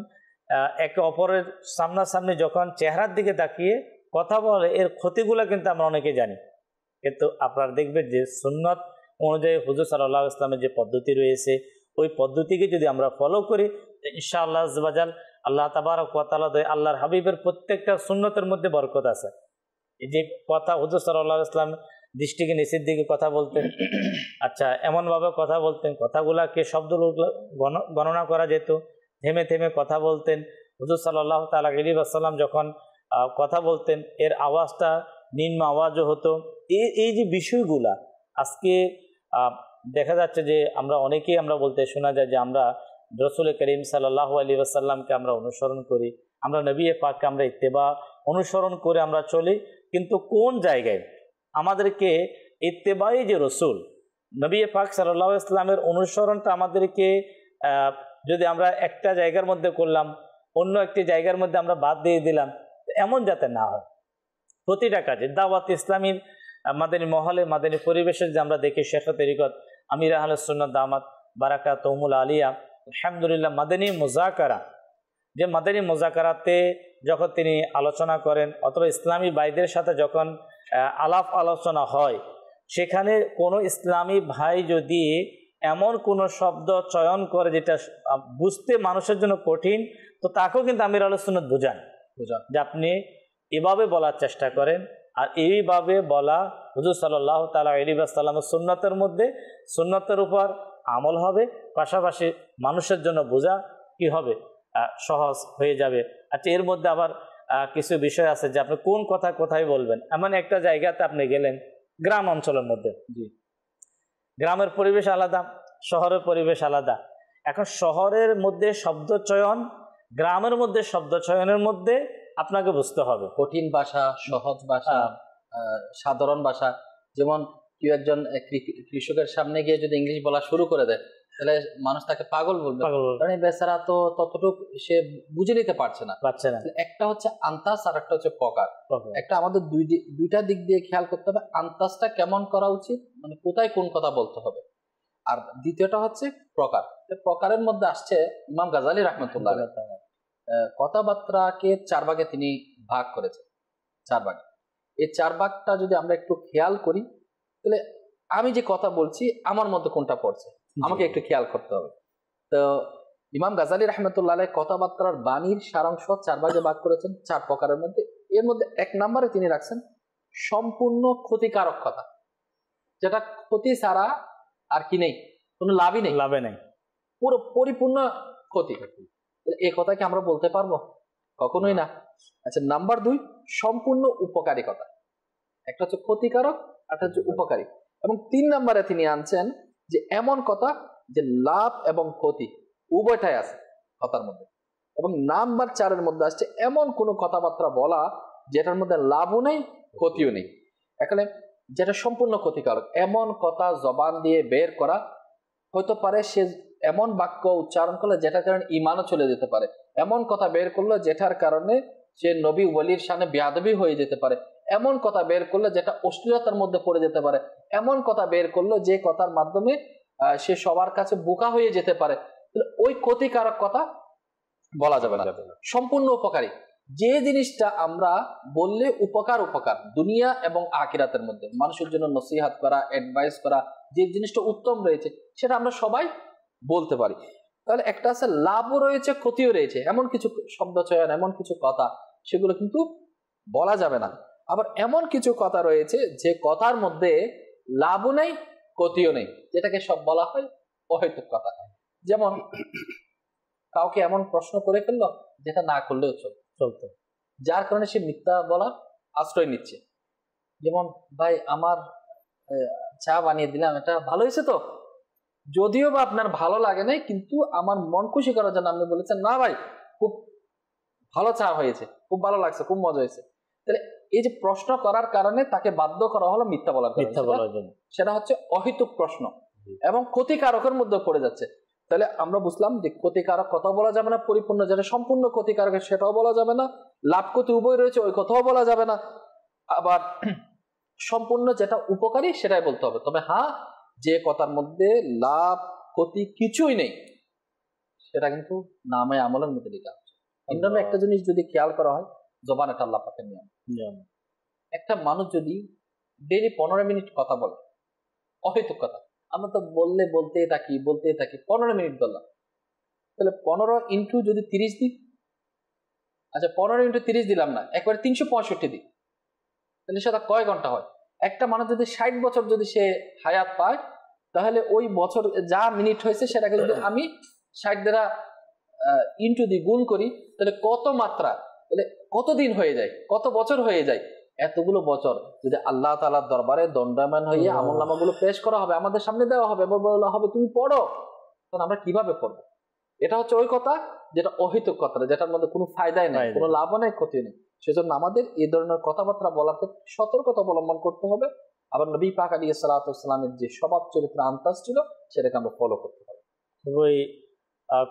একে অপরের সামনাসামনি যখন চেহারার দিকে তাকিয়ে কথা বলে, এর ক্ষতিগুলো কিন্তু আমরা অনেকে জানি, কিন্তু আপনারা দেখবেন যে সুন্নত অনুযায়ী হুজুর সাল্লাল্লাহু আলাইহি ওয়াসাল্লামের যে পদ্ধতি রয়েছে, ওই পদ্ধতিকে যদি আমরা ফলো করি, ইনশাআল্লাহ আযওয়াজাল আল্লাহ তাবারক ওয়া তাআলা আল্লাহর হাবিবের প্রত্যেকটা সুন্নতের মধ্যে বরকত আছে। এই যে কথা হুজুর সাল্লাল্লাহু আলাইহি ওয়াসাল্লাম দৃষ্টিকে নিচের দিকে কথা বলতেন, আচ্ছা এমনভাবে কথা বলতেন, কথাগুলাকে শব্দগুলো গণনা করা যেত, থেমে থেমে কথা বলতেন। হুজুর সাল্লাল্লাহু তাআলা আলাইহি ওয়াসাল্লাম যখন কথা বলতেন, এর আওয়াজটা নিম্ন আওয়াজও হতো। এই যে বিষয়গুলা আজকে দেখা যাচ্ছে যে আমরা অনেকেই আমরা বলতে শোনা যায় যে আমরা রসুল করিম সাল্লাল্লাহু আলাইহি ওয়াসাল্লামকে আমরা অনুসরণ করি, আমরা নবী পাককে আমরা ইত্তেবা অনুসরণ করে আমরা চলি, কিন্তু কোন জায়গায় আমাদেরকে ইত্তেবাই যে রসুল নবী পাক সাল্লাল্লাহু আলাইহি ওয়াসাল্লামের অনুসরণটা আমাদেরকে যদি আমরা একটা জায়গার মধ্যে করলাম, অন্য একটি জায়গার মধ্যে আমরা বাদ দিয়ে দিলাম, এমন যাতে না হয়। প্রতিটা কাজে দাওয়াত ইসলামীর মাদানী মহলে মাদানী পরিবেশে যে আমরা দেখি শেখ তরিকত আমির আহলে সুন্নাত দামাত বারাকাতুহুল আলিয়া আলহামদুলিল্লাহ মাদানী মুজাকারা, যে মাদানী মুজাকারাতে যখন তিনি আলোচনা করেন অথবা ইসলামী ভাইদের সাথে যখন আলাপ আলোচনা হয়, সেখানে কোনো ইসলামী ভাই যদি এমন কোনো শব্দ চয়ন করে যেটা বুঝতে মানুষের জন্য কঠিন, তো তাকেও কিন্তু আমির আহলে সুন্নাত বুঝান যে আপনি এভাবে বলার চেষ্টা করেন, আর এইভাবে বলা হুজুর সাল্লাল্লাহু তাআলা আলাইহি ওয়াসাল্লামের সুন্নতের মধ্যে, সুন্নতের উপর আমল হবে, পাশাপাশি মানুষের জন্য বোঝা কি হবে সহজ হয়ে যাবে। আচ্ছা এর মধ্যে আবার কিছু বিষয় আছে যে আপনি কোন কথা কোথায় বলবেন। এমন একটা জায়গাতে আপনি গেলেন গ্রাম অঞ্চলের মধ্যে, গ্রামের পরিবেশ আলাদা, শহরের পরিবেশ আলাদা। এখন শহরের মধ্যে শব্দ চয়ন, গ্রামের মধ্যে শব্দ চয়নের মধ্যে আপনাকে বুঝতে হবে কঠিন ভাষা, সহজ ভাষা, সাধারণ ভাষা। যেমন কেউ একজন কৃষকের সামনে গিয়ে যদি ইংলিশ বলা শুরু করে দেয়, তাহলে মানুষ তাকে পাগল বলবে, কারণ এই বেচারা তো ততটুকু সে বুঝে নিতে পারছে না। একটা হচ্ছে আন্তাজ আর একটা হচ্ছে প্রকার। একটা আমাদের দুইটা দিক দিয়ে খেয়াল করতে হবে, আন্তাজটা কেমন করা উচিত, মানে কোথায় কোন কথা বলতে হবে, আর দ্বিতীয়টা হচ্ছে প্রকার। প্রকারের মধ্যে আসছে ইমাম গাজালি রাহমাতুল্লাহ, কথাবার্তাকে 4 ভাগে তিনি ভাগ করেছেন, 4 ভাগে। এই 4 ভাগটা যদি আমরা একটু খেয়াল করি, তাহলে আমি যে কথা বলছি আমার মধ্যে কোনটা পড়ছে আমাকে একটু খেয়াল করতে হবে। তো ইমাম গাজালি রহমতুল্লাহ আলাইহি কথাবার্তার বাণীর সারাংশ 4 ভাগে ভাগ করেছেন, 4 প্রকারের মধ্যে। এর মধ্যে 1 নম্বরে তিনি রাখছেন সম্পূর্ণ ক্ষতিকারক কথা, যেটা ক্ষতি ছাড়া আর কি নেই, কোনো লাভই নেই, লাভে নেই, পুরো পরিপূর্ণ ক্ষতি। এই কথা কি আমরা বলতে পারবো? কখনোই না। আচ্ছা, নাম্বার 2 সম্পূর্ণ উপকারী কথা। একটা হচ্ছে ক্ষতিকারক, একটা হচ্ছে উপকারী। এবং 3 নম্বরে তিনি আনছেন যে এমন কথা যে লাভ এবং ক্ষতি উভয়টাই আছে কথার মধ্যে। এবং নাম্বার 4-এর মধ্যে আসছে এমন কোনো কথাবার্তা বলা যেটার মধ্যে লাভও নেই ক্ষতিও নেই। এখানে যেটা সম্পূর্ণ ক্ষতিকারক, এমন কথা জবান দিয়ে বের করা, হতে পারে সে এমন বাক্য উচ্চারণ করলে যেটার কারণে ঈমানও চলে যেতে পারে, এমন কথা বের করলো যেটার কারণে সে নবী ওয়ালির সামনে বেয়াদবি হয়ে যেতে পারে, এমন কথা বের করলো যেটা অশ্লীলতার মধ্যে পড়ে যেতে পারে, এমন কথা বের করলো যে কথার মাধ্যমে সে সবার কাছে বোকা হয়ে যেতে পারে। ওই ক্ষতিকারক কথা বলা যাবে না। সম্পূর্ণ উপকারী যে জিনিসটা আমরা বললে উপকার দুনিয়া এবং আখিরাতের মধ্যে মানুষের জন্য নসিহত করা, অ্যাডভাইস করা, যে জিনিসটা উত্তম রয়েছে সেটা আমরা সবাই বলতে পারি। তাহলে একটা আছে লাভও রয়েছে ক্ষতিও রয়েছে, এমন কিছু শব্দ চয়ন, এমন কিছু কথা সেগুলো কিন্তু বলা যাবে না। আবার এমন কিছু কথা রয়েছে যে কথার মধ্যে লাভও নেই ক্ষতিও নেই, যেটাকে সব বলা হয় অহেতুক কথা। যেমন কাউকে এমন প্রশ্ন করে ফেললো যেটা না করলেও চলতো, যার কারণে সে মিথ্যা বলার আশ্রয় নিচ্ছে। যেমন, ভাই আমার চা বানিয়ে দিলাম, এটা ভালো হয়েছে তো, যদিও বা আপনার ভালো লাগে নাই, কিন্তু আমার মন খুশি করার জন্য আপনি বলেছেন না ভাই খুব ভালো চা হয়েছে, খুব ভালো লাগছে, খুব মজা হয়েছে। তাহলে এই যে প্রশ্ন করার কারণে তাকে বাধ্য করা হলো মিথ্যা বলার জন্য, সেটা হচ্ছে অহেতুক প্রশ্ন এবং ক্ষতিকারকের মধ্যে পড়ে যাচ্ছে। তাহলে আমরা বুঝলাম যে ক্ষতিকারক কথাও বলা যাবে না, পরিপূর্ণ যেটা সম্পূর্ণ ক্ষতিকারক সেটাও বলা যাবে না, লাভ ক্ষতি উভয় রয়েছে ওই কথাও বলা যাবে না, আবার সম্পূর্ণ যেটা উপকারী সেটাই বলতে হবে। তবে হ্যাঁ, যে কথার মধ্যে লাভ ক্ষতি কিছুই নেই সেটা কিন্তু নামে আমলের মধ্যে লেখা আছে। ইন্টারনেট একটা জিনিস যদি খেয়াল করা হয়, জবান এটা আল্লাহ পাকের নিয়ম। একটা মানুষ যদি ডেইলি 15 মিনিট কথা বলে অহেতুক কথা, আমরা তো বলতেই থাকি 15 মিনিট বললাম, তাহলে 15 ইন্টু যদি 30 দিই, আচ্ছা 15 ইন্টু 30 দিলাম না, একবারে 365 দিই, তাহলে সেটা কয় ঘন্টা হয়? একটা মানুষ যদি 60 বছর যদি সে হায়াত পায়, তাহলে ওই বছর যা মিনিট হয়েছে সেটাকে যদি আমি 60 দ্বারা ইন্টু দিই, গুণ করি, তাহলে কত মাত্রা, তাহলে কতদিন হয়ে যায়, কত বছর হয়ে যায়। এতগুলো বছর যদি আল্লাহ তাআলার দরবারে দণ্ডায়মান হয়ে আমলনামাগুলো পেশ করা হবে, আমাদের সামনে দেওয়া হবে, বলা হবে তুমি পড়ো, তখন আমরা কিভাবে পড়বো? এটা হচ্ছে ওই কথা যেটা অহেতুক কথা, যেটার মধ্যে কোনো ফায়দাই নাই, কোনো লাভও নাই ক্ষতি নেই। সেজন্য আমাদের এই ধরনের কথাবার্তা বলার ক্ষেত্রে সতর্কতা অবলম্বন করতে হবে। আবার নবী পাক আলাইহিস সালাতু ওয়াস সালামের যে স্বভাব চরিত্র আন্তাজ ছিল সেটাকে আমরা ফলো করতে হবে।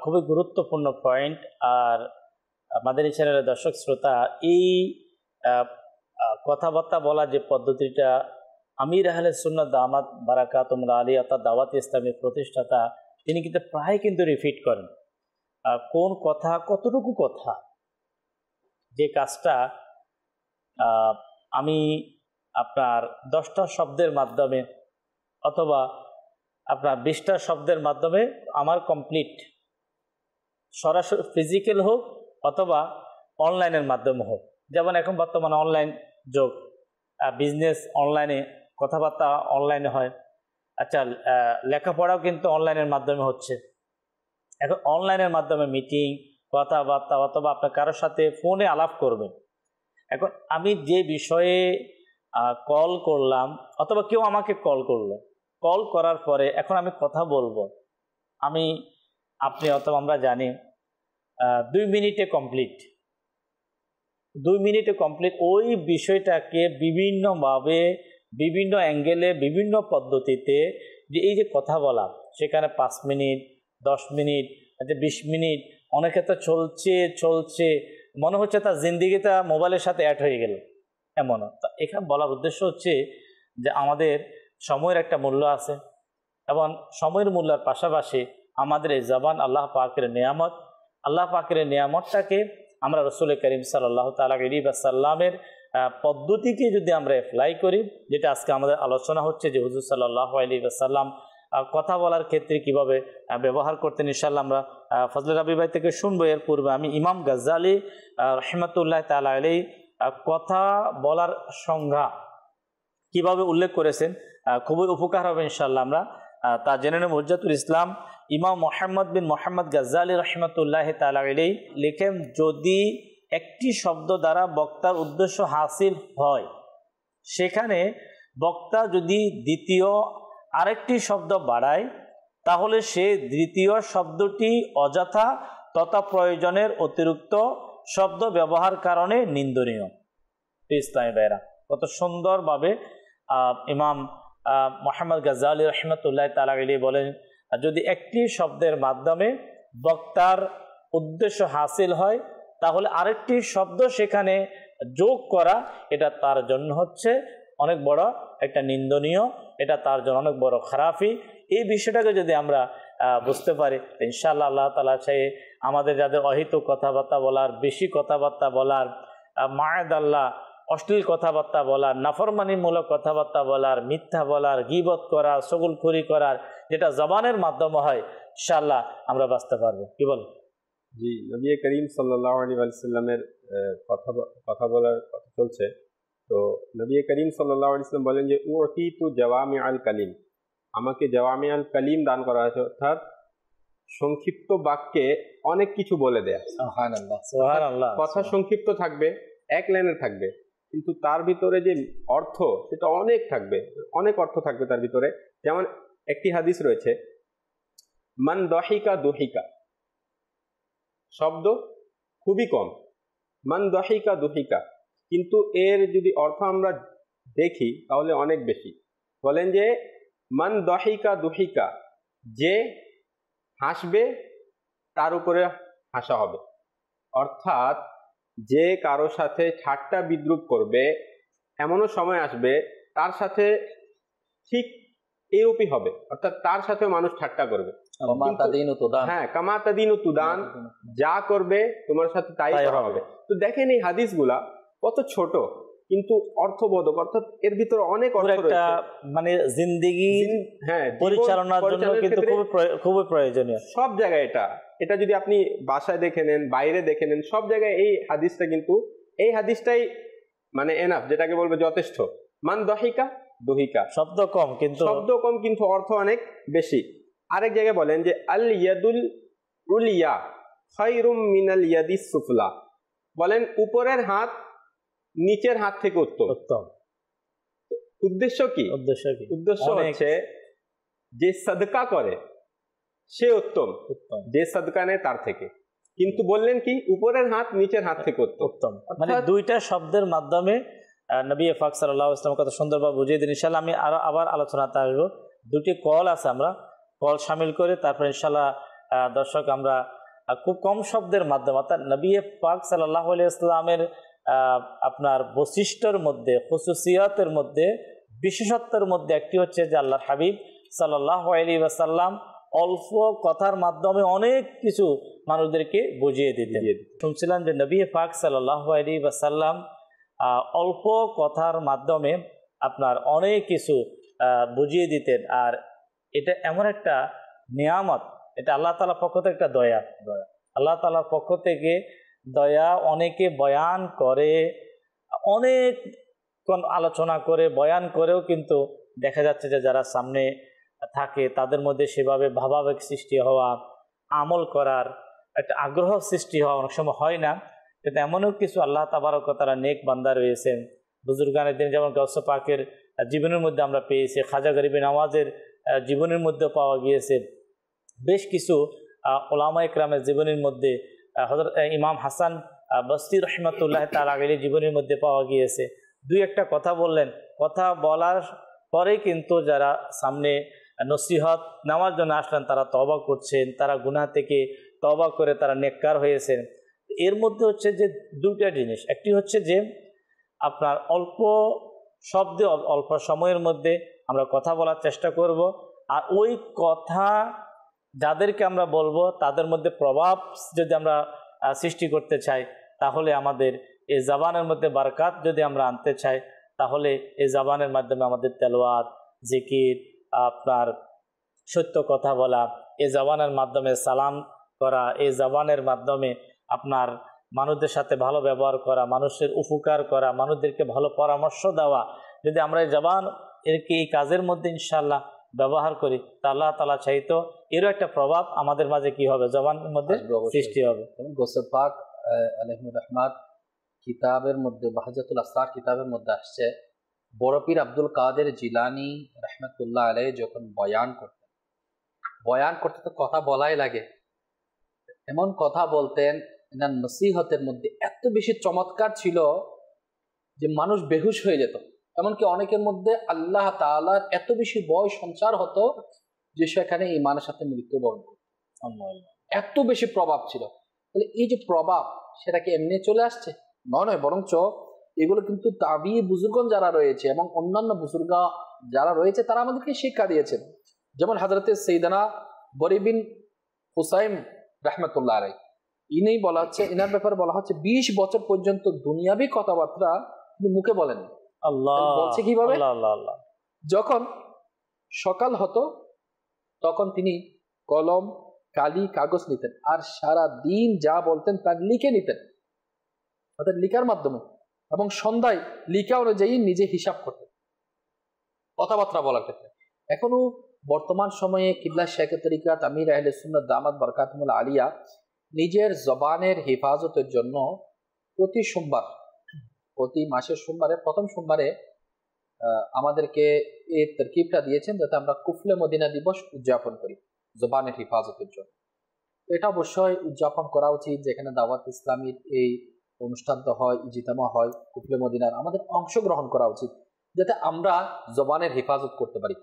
খুবই গুরুত্বপূর্ণ পয়েন্ট। আর আমাদের এই চ্যানেলের দর্শক শ্রোতা, এই কথাবার্তা বলা যে পদ্ধতিটা আমির আহলে সুন্নাত দামাত বারাকাতুহুম আলী অর্থাৎ দাওয়াত ইসলামের প্রতিষ্ঠাতা, তিনি কিন্তু প্রায় রিপিট করেন কোন কথা কতটুকু কথা, যে কাজটা আমি আপনার 10টা শব্দের মাধ্যমে অথবা আপনার 20টা শব্দের মাধ্যমে আমার কমপ্লিট, সরাসরি ফিজিক্যাল হোক অথবা অনলাইনের মাধ্যমে হোক। যেমন এখন বর্তমানে অনলাইন যোগ, বিজনেস অনলাইনে, কথাবার্তা অনলাইনে হয়। আচ্ছা, লেখাপড়াও কিন্তু অনলাইনের মাধ্যমে হচ্ছে। এখন অনলাইনের মাধ্যমে মিটিং, কথাবার্তা অথবা আপনার কারোর সাথে ফোনে আলাপ করবেন। এখন আমি যে বিষয়ে কল করলাম অথবা কেউ আমাকে কল করলো, কল করার পরে এখন আমি কথা বলবো, আপনি অথবা আমরা জানি 2 মিনিটে কমপ্লিট, 2 মিনিটে কমপ্লিট। ওই বিষয়টাকে বিভিন্নভাবে, বিভিন্ন অ্যাঙ্গেলে, বিভিন্ন পদ্ধতিতে যে এই যে কথা বলা, সেখানে 5 মিনিট, 10 মিনিট, 20 মিনিট, অনেক ক্ষেত্রে চলছে মনে হচ্ছে তার জিন্দিগিটা মোবাইলের সাথে অ্যাড হয়ে গেল এমনও। তো এখানে বলার উদ্দেশ্য হচ্ছে যে আমাদের সময়ের একটা মূল্য আছে এবং সময়ের মূল্যের পাশাপাশি আমাদের এই জবান আল্লাহ পাকের নিয়ামত। আল্লাহ পাকের নিয়ামতটাকে আমরা রসুল করিম সাল্লাল্লাহু তাআলা আলাইহি ওয়াসাল্লামের পদ্ধতিকে যদি আমরা অ্যাপ্লাই করি, যেটা আজকে আমাদের আলোচনা হচ্ছে যে হুজুর সাল্লাল্লাহু আলাইহি ওয়াসাল্লাম কথা বলার ক্ষেত্রে কিভাবে ব্যবহার করতেন, ইনশাআল্লাহ আমরা ফজলে রাব্বি ভাই থেকে শুনবো। এর পূর্বে আমি ইমাম গাজ্জালি রাহমাতুল্লাহ তাআলা আলাইহি কথা বলার সংজ্ঞা কিভাবে উল্লেখ করেছেন খুবই উপকার হবে ইনশাআল্লাহ আমরা তা জেনে নেব। হুজ্জাতুল ইসলাম ইমাম মুহাম্মদ বিন মুহাম্মদ গাজ্জালি রাহমাতুল্লাহ তাআলা আলাইহি লিখেন, যদি একটি শব্দ দ্বারা বক্তার উদ্দেশ্য হাসিল হয়, সেখানে বক্তা যদি দ্বিতীয় আরেকটি শব্দ বাড়ায়, তাহলে সে দ্বিতীয় শব্দটি অযথা তথা প্রয়োজনের অতিরিক্ত শব্দ ব্যবহার কারণে নিন্দনীয়। ইসলামী ভাইরা, কত সুন্দরভাবে ইমাম মুহাম্মদ গাজ্জালি রাহমাতুল্লাহ তাআলা আলাইহি বলেন, যদি একটি শব্দের মাধ্যমে বক্তার উদ্দেশ্য হাসিল হয়, তাহলে আরেকটি শব্দ সেখানে যোগ করা এটা তার জন্য হচ্ছে অনেক বড় একটা নিন্দনীয়, এটা তার জন্য অনেক বড় খারাপি। এই বিষয়টাকে যদি আমরা বুঝতে পারি, ইনশাআল্লাহ আল্লাহ তাআলা চাই আমাদের যাদের অহিত কথাবার্তা বলার, বেশি কথাবার্তা বলার, মায়াদাল্লাহ অশ্লীল কথাবার্তা বলার, নাফরমানিমূলক কথাবার্তা বলার, মিথ্যা বলার, গীবত করার, চগলখড়ি করার, যেটা জবানের মাধ্যমে হয়, ইনশাআল্লাহ আমরা বাঁচতে পারবো। কি বল? জি, নবী করিম সাল্লাল্লাহু আলাইহি ওয়াসাল্লামের কথা বলার কথা চলছে। তো নবী করিম সাল্লাল্লাহু আলাইহি ওয়াসাল্লাম বলেন যে উতিতু জাওয়ামিআল কালিম, আমাকে জাওয়ামিআল কালিম দান করা হয়েছে, অর্থাৎ সংক্ষিপ্ত বাক্যে অনেক কিছু বলে দেয়া। সুবহানাল্লাহ, সুবহানাল্লাহ। কথা সংক্ষিপ্ত থাকবে, এক লাইনে থাকবে, কিন্তু তার ভিতরে যে অর্থ সেটা অনেক থাকবে, অনেক অর্থ থাকবে তার ভিতরে। যেমন একটি হাদিস রয়েছে, মান দহিকা দুহিকা, শব্দ খুবই কম, মান দহিকা দুহিকা, কিন্তু এর যদি অর্থ আমরা দেখি তাহলে অনেক বেশি। বলেন যে মান দহিকা দুহিকা, যে হাসবে তার উপরে হাসা হবে, অর্থাৎ যে কারো সাথে ঠাট্টা বিদ্রুপ করবে এমনও সময় আসবে তার সাথে ঠিক এরূপই হবে, অর্থাৎ তার সাথে মানুষ ঠাট্টা করবে। হ্যাঁ, কামাতাদিনু তুদান, যা করবে তোমার সাথে তাই করা হবে। তো দেখেন এই হাদিসগুলা কত ছোট কিন্তু অর্থবোধক, অর্থাৎ এর ভিতরে অনেক অর্থ রয়েছে, মানে জিন্দেগি পরিচালনার জন্য কিন্তু খুবই প্রয়োজনীয় সব জায়গায়। এটা যদি আপনি বাসায় দেখে নেন, বাইরে দেখে নেন, সব জায়গায় এই হাদিসটা কিন্তু, এই হাদিসটাই মানে এনাফ, যেটাকে বলবে যথেষ্ট। মান দহিকা দুহিকা, শব্দ কম কিন্তু অর্থ অনেক বেশি। আরেক জায়গায় বলেন যে আল ইয়াদুল উলিয়া খায়রুম মিনাল ইয়াদিস সুফলা, বলেন উপরের হাত নিচের হাত থেকে উত্তম। উদ্দেশ্য কি? উদ্দেশ্য হচ্ছে যে সাদকা করে সে উত্তম, যে সাদকা নেয় তার থেকে। কিন্তু বললেন কি উপরের হাত নিচের হাত থেকে উত্তম, মানে দুইটা শব্দের মাধ্যমে নবী পাক সাল্লাল্লাহু আলাইহি ওয়াসাল্লাম কত সুন্দরভাবে বুঝিয়ে দিন। ইনশাআল্লাহ আমি আবার আলোচনাতে আসবো। দুটি কল আছে, আমরা কল শামিল করে তারপর ইনশাআল্লাহ দর্শক আমরা খুব কম শব্দের মাধ্যমে, অর্থাৎ নবী পাক সাল্লাল্লাহু আলাইহি ওয়াসাল্লামের আপনার বৈশিষ্ট্যের মধ্যে, খুসুসিয়াতের মধ্যে, বিশেষত্বের মধ্যে একটি হচ্ছে যে আল্লাহর হাবিব সাল্লাল্লাহু আলাইহি ওয়াসাল্লাম অল্প কথার মাধ্যমে অনেক কিছু মানুষদেরকে বুঝিয়ে দিতেন। শুনছিলাম যে নবী পাক সাল্লাল্লাহু আলাইহি ওয়াসাল্লাম অল্প কথার মাধ্যমে আপনার অনেক কিছু বুঝিয়ে দিতেন। আর এটা এমন একটা নিয়ামত, এটা আল্লাহ তাআলার পক্ষ থেকে একটা দয়া। আল্লাহ তাআলার পক্ষ থেকে দয়া। অনেকে বয়ান করে, অনেক আলোচনা করে, বয়ান করেও কিন্তু দেখা যাচ্ছে যে যারা সামনে থাকে তাদের মধ্যে সেভাবে ভাবাবেগ সৃষ্টি হওয়া, আমল করার একটা আগ্রহ সৃষ্টি হওয়া অনেক সময় হয় না। কিন্তু এমনও কিছু আল্লাহ তাবারক ওয়া তাআলা নেক বান্দা রয়েছেন, বুজুর্গানের দিন যেমন গাউসে পাকের জীবনের মধ্যে আমরা পেয়েছি, খাজা গরিব নওয়াজের জীবনের মধ্যে পাওয়া গিয়েছে, বেশ কিছু ওলামা ইকরামের জীবনের মধ্যে, হযরত ইমাম হাসান বসরি রাহমাতুল্লাহ তাআলা আলাইহি জীবনের মধ্যে পাওয়া গিয়েছে। দুই একটা কথা বললেন, কথা বলার পরে কিন্তু যারা সামনে নসিহত নেওয়ার জন্য আসলেন তারা তওবা করছেন, তারা গুনাহ থেকে তওবা করে তারা নেককার হয়েছেন। এর মধ্যে হচ্ছে যে দুইটা জিনিস, একটি হচ্ছে যে আপনার অল্প শব্দে অল্প সময়ের মধ্যে আমরা কথা বলার চেষ্টা করব, আর ওই কথা যাদেরকে আমরা বলবো তাদের মধ্যে প্রভাব যদি আমরা সৃষ্টি করতে চাই, তাহলে আমাদের এই জবানের মধ্যে বারকাত যদি আমরা আনতে চাই, তাহলে এই জবানের মাধ্যমে আমাদের তেলাওয়াত, জিকির, আপনার সত্য কথা বলা, এই জবানের মাধ্যমে সালাম করা, এই জবানের মাধ্যমে আপনার মানুষদের সাথে ভালো ব্যবহার করা, মানুষের উপকার করা, মানুষদেরকে ভালো পরামর্শ দেওয়া, যদি আমরা এই জবান এই কাজের মধ্যে ইনশাআল্লাহ ব্যবহার করি, তা আল্লাহ তাআলা চাইতো এরও একটা প্রভাব আমাদের মাঝে কি হবে, জবানের মধ্যে সৃষ্টি হবে। গোসল পাক আলাইহির রহমাত কিতাবের মধ্যে, বাহজাতুল আসরার কিতাবের মধ্যে আসছে, বড় পীর আব্দুল কাদের জিলানী রহমতুল্লাহ আলাইহি যখন বয়ান করতে তো কথা বলাই লাগে, এমন কথা বলতেন, এনার নসিহতের মধ্যে এত বেশি চমৎকার ছিল যে মানুষ বেহুশ হয়ে যেত। এমনকি অনেকের মধ্যে আল্লাহ তাআলার এত বেশি ভয় সঞ্চার হতো যে সেখানে ইমানের সাথে মৃত্যুবরণ করত। এত বেশি প্রভাব ছিল। তাহলে এই যে প্রভাব, সেটা কি এমনি চলে আসছে? নয়, বরঞ্চ এগুলো কিন্তু তাবি বুজুর্গণ যারা রয়েছে এবং অন্যান্য বুজুর্গা যারা রয়েছে তারা আমাদেরকে শিক্ষা দিয়েছেন। যেমন হযরতে সাইয়েদনা বরি বিন হুসাইম রাহমাতুল্লাহ আলাইহি, ইনি বলা হচ্ছে, ইনার ব্যাপারে বলা হচ্ছে 20 বছর পর্যন্ত দুনিয়াবি কথাবার্তা তিনি মুখে বলেন। আল্লাহ বলছে কিভাবে? আল্লাহ যখন সকাল হতো তখন তিনি কলম, কালি, কাগজ নিতেন আর সারা দিন যা বলতেন তা লিখে নিতেন, অর্থাৎ লিখার মাধ্যমে, এবং সন্ধ্যায় লিখা অনুযায়ী নিজে হিসাব করতেন কথাবার্তা বলার ক্ষেত্রে। এখনো বর্তমান সময়ে কিবলা শেখে তরিকাত আমির আহলে সুন্নাত দামাত বরকাতুল আলিয়া নিজের জবানের হেফাজতের জন্য প্রতি মাসের সোমবারে, প্রথম সোমবারে আমাদেরকে এই তরকিবটা দিয়েছেন যাতে আমরা কুফলে মদিনা দিবস উদযাপন করি জবানের হেফাজতের জন্য। এটা অবশ্যই উদযাপন করা উচিত, যেখানে দাওয়াত ইসলামীর এই অনুষ্ঠানটা হয়, ইজিতেমা হয় কুফলে মদিনার, আমাদের অংশগ্রহণ করা উচিত যাতে আমরা জবানের হেফাজত করতে পারি।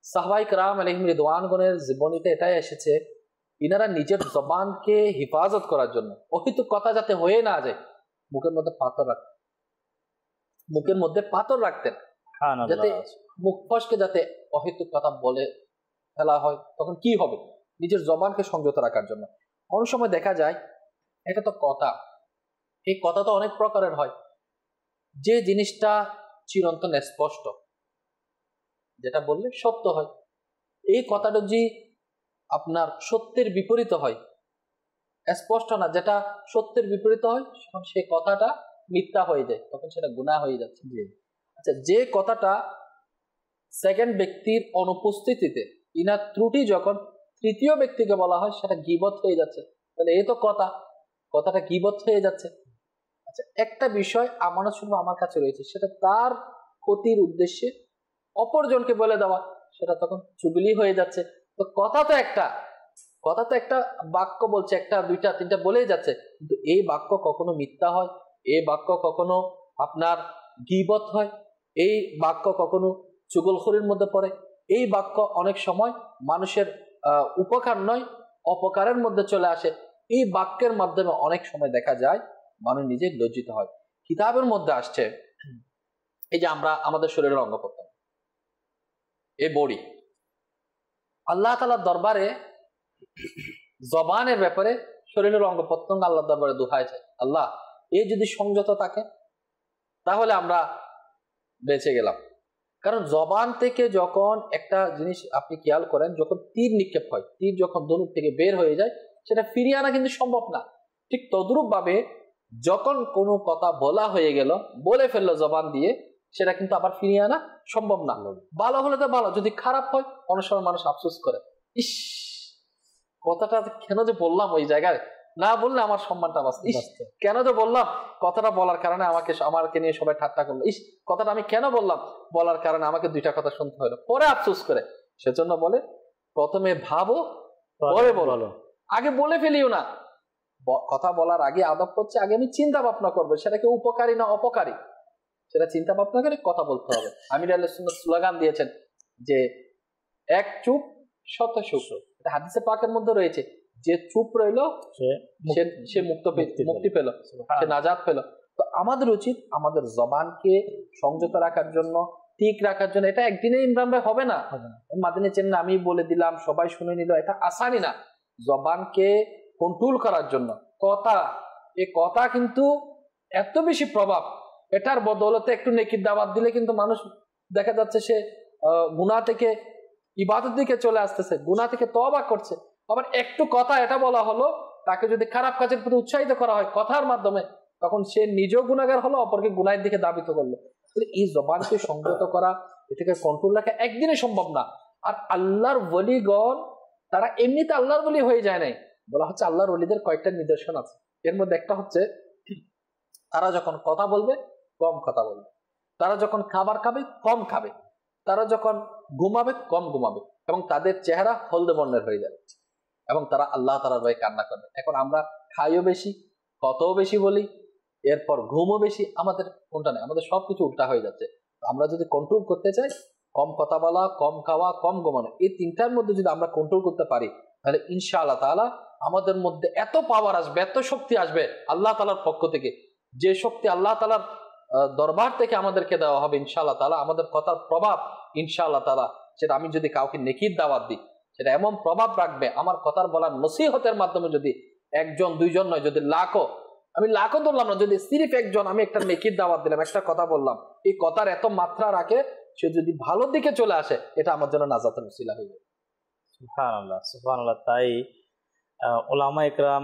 সাহাবায়ে কেরাম আলাইহিম রিদওয়ানগণের জীবনীতে এটাই এসেছে, ইনারা নিজের জবানকে হেফাজত করার জন্য অহেতুক কথা যাতে হয়ে না যায় মুখের মধ্যে পাথর রাখতেন, যাতে মুখ ফসকে যাতে অহেতুক কথা বলে ফেলা হয় তখন কি হবে, নিজের জবানকে সংযত রাখার জন্য। অনেক সময় দেখা যায় এটা তো কথা, এই কথা তো অনেক প্রকারের হয়, যে জিনিসটা চিরন্তন স্পষ্ট, যেটা বললে সত্য হয়, এই কথাটা যদি আপনার সত্যের বিপরীত হয়, স্পষ্ট না, যেটা সত্যের বিপরীত হয়, তখন সেই কথাটা মিথ্যা হয়ে যায়, তখন সেটা গুনাহ হয়ে যাচ্ছে। আচ্ছা, যে কথাটা সেকেন্ড ব্যক্তির অনুপস্থিতিতে ইনার ত্রুটি যখন তৃতীয় ব্যক্তিকে বলা হয়, সেটা গীবত হয়ে যাচ্ছে, তাহলে এই তো কথাটা গীবত হয়ে যাচ্ছে। আচ্ছা, একটা বিষয় আমানত শুধু আমার কাছে রয়েছে, সেটা তার ক্ষতির উদ্দেশ্যে অপরজনকে বলে দেওয়া, সেটা তখন চুগলি হয়ে যাচ্ছে। তো কথা তো একটা বাক্য বলছে, একটা, দুইটা, তিনটা বলেই যাচ্ছে, কিন্তু এই বাক্য কখনো মিথ্যা হয়, এই বাক্য কখনো আপনার গীবত হয়, এই বাক্য কখনো চুগলখড়ির মধ্যে পড়ে, এই বাক্য অনেক সময় মানুষের উপকার নয় অপকারের মধ্যে চলে আসে। এই বাক্যের মাধ্যমে অনেক সময় দেখা যায় মানুষ নিজে লজ্জিত হয়। কিতাবের মধ্যে আসছে, এই যে আমরা আমাদের শরীরের অঙ্গ প্রত্যঙ্গ, এই বডি, আল্লাহ তাআলার দরবারে জবানের ব্যাপারে শরীরের অঙ্গ প্রত্যঙ্গ আল্লাহর দরবারে দোহাই চাই, আল্লাহ এই যদি সংযত থাকে তাহলে আমরা বেঁচে গেলাম। কারণ জবান থেকে যখন একটা জিনিস আপনি খেয়াল করেন, যখন তীর নিক্ষেপ হয়, তীর যখন ধনুক থেকে বের হয়ে যায়, সেটা ফিরিয়ে আনা কিন্তু সম্ভব না। ঠিক তদ্রূপ ভাবে যখন কোনো কথা বলা হয়ে গেল, বলে ফেললো জবান দিয়ে, সেটা কিন্তু আবার ফিরিয়ে আনা সম্ভব না। ভালো হলে তো ভালো, যদি খারাপ হয় অনেক সময় মানুষ আফসোস করে, ইস কথাটা কেন যে বললাম, ওই জায়গায় না বললে আমার সম্মানটা বাঁচত, কেন যে বললাম, কথাটা বলার কারণে আমাকে নিয়ে সবাই ঠাট্টা করলো, ইস কথাটা আমি কেন বললাম, বলার কারণে আমাকে দুইটা কথা শুনতে হলো, পরে আফসোস করে। সেজন্য বলে প্রথমে ভাবো পরে বলো, আগে বলে ফেলিও না। কথা বলার আগে আদব হচ্ছে আগে আমি চিন্তা ভাবনা করবো, সেটা কি উপকারী না অপকারী, সেটা চিন্তা ভাবনা করে কথা বলতে হবে। আমির আহলে সুন্নাত স্লোগান দিয়েছেন যে এক চুপ শত সুখ, এটা হাদিসে পাকের মধ্যে রয়েছে, যে চুপ রইল সে মুক্তি পেল, সে নাজাত পেল। তো আমাদের উচিত আমাদের জবানকে সংযত রাখার জন্য, ঠিক রাখার জন্য। এটা একদিনে ইমরান ভাই হবে না, মাদানী চ্যানেল আমি বলে দিলাম সবাই শুনে নিল, এটা আসানি না। জবানকে কন্ট্রোল করার জন্য এই কথা কিন্তু এত বেশি প্রভাব, এটার বদৌলতে একটু নেকির দাওয়াত দিলে কিন্তু মানুষ দেখা যাচ্ছে সে গুনাহ থেকে ইবাদতের দিকে চলে আসতেছে, গুনাহ থেকে তওবা করছে। আবার একটু কথা এটা বলা হলো, তাকে যদি খারাপ কাজের প্রতি উৎসাহিত করা হয় কথার মাধ্যমে, তখন সে নিজেও গুনাহগার হলো, অপরকে গুনাহের দিকে ধাবিত করলো। এই জবানকে সংযত করা, এটাকে কন্ট্রোল রাখা একদিনে সম্ভব না। আর আল্লাহর ওলিগণ তারা এমনিতে আল্লাহর ওলি হয়ে যায় নাই, বলা হচ্ছে আল্লাহর ওলিদের কয়েকটা নিদর্শন আছে। এর মধ্যে একটা হচ্ছে তারা যখন কথা বলবে কম কথা বলবে, তারা যখন খাবার খাবে কম খাবে, তারা যখন ঘুমাবে কম ঘুমাবে, এবং তাদের চেহারা হলদে বর্ণের হয়ে যাবে, এবং তারা আল্লাহ তাআলার ভয়ে কান্না করবে। এখন আমরা খাইও বেশি, কথাও বেশি বলি, এরপর ঘুমও বেশি, আমাদের কোনটা নেই, আমাদের সবকিছু উল্টা হয়ে যাচ্ছে। আমরা যদি কন্ট্রোল করতে চাই, কম কথা বলা, কম খাওয়া, কম ঘুমানো, এই তিনটার মধ্যে যদি আমরা কন্ট্রোল করতে পারি, তাহলে ইনশাআল্লাহ তাআলা আমাদের মধ্যে এত পাওয়ার আসবে, এত শক্তি আসবে আল্লাহ তাআলার পক্ষ থেকে, যে শক্তি আল্লাহ তাআলার দরবার থেকে আমাদেরকে দেওয়া হবে ইনশাআল্লাহ তাআলা, আমাদের কথার প্রভাব ইনশাআল্লাহ তাআলা, সেটা আমি যদি কাউকে নেকির দাওয়াত দিই, সেটা এমন প্রভাব রাখবে, আমার কথার বলার নসিহতের মাধ্যমে যদি একজন দুইজন নয়, যদি লাখো, আমি লাখো ধরলাম না, যদি সিরিফ একজন আমি একটা নেকির দাওয়াত দিলাম, একটা কথা বললাম, এই কথার এত মাত্রা রাখে, সে যদি ভালোর দিকে চলে আসে, এটা আমার জন্য নাজাতের ওসিলা হয়ে যাবে। সুবহানাল্লাহ, সুবহানাল্লাহ। তাই উলামা ইকরাম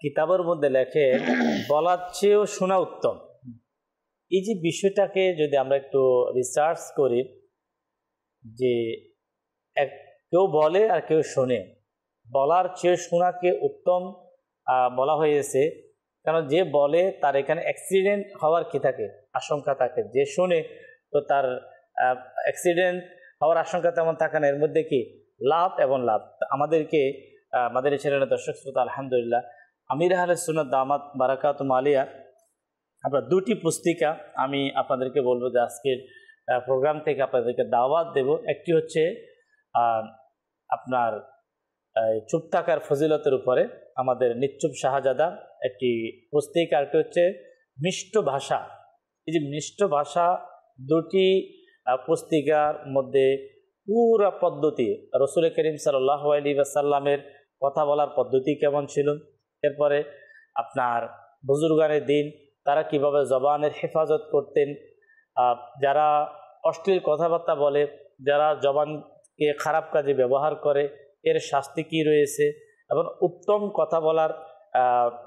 কিতাবের মধ্যে লেখে, বলার চেয়েও শোনা উত্তম। এই যে বিষয়টাকে যদি আমরা একটু রিসার্চ করি, যে কেউ বলে আর কেউ শোনে, বলার চেয়ে শোনাকে উত্তম বলা হয়েছে। কারণ যে বলে তার এখানে অ্যাক্সিডেন্ট হওয়ার কি থাকে, আশঙ্কা থাকে, যে শোনে তো তার অ্যাক্সিডেন্ট হওয়ার আশঙ্কা তেমন থাকে না। এর মধ্যে কি লাভ এবং লাভ। আমাদেরকে আমাদের ছেলেরা দর্শক শ্রোতা, আলহামদুলিল্লাহ, আমির আহলে সুন্নাত দামাত বারাকাতুহুম আলিয়া, আমরা দুটি পুস্তিকা আমি আপনাদেরকে বলবো যে আজকের প্রোগ্রাম থেকে আপনাদেরকে দাওয়াত দেব। একটি হচ্ছে আপনার চুপ থাকার ফজিলতের উপরে আমাদের নিশ্চুপ শাহজাদা একটি পুস্তিকা, আরেকটি হচ্ছে মিষ্ট ভাষা। এই যে মিষ্ট ভাষা দুটি পুস্তিকার মধ্যে পুরা পদ্ধতি, রসুল করিম সাল্লাল্লাহু আলাইহি ওয়াসাল্লামের কথা বলার পদ্ধতি কেমন ছিল, এরপরে আপনার বুজুর্গানের দিন তারা কিভাবে জবানের হেফাজত করতেন, যারা অশ্লীল কথাবার্তা বলে, যারা জবানকে খারাপ কাজে ব্যবহার করে এর শাস্তি কি রয়েছে, এবং উত্তম কথা বলার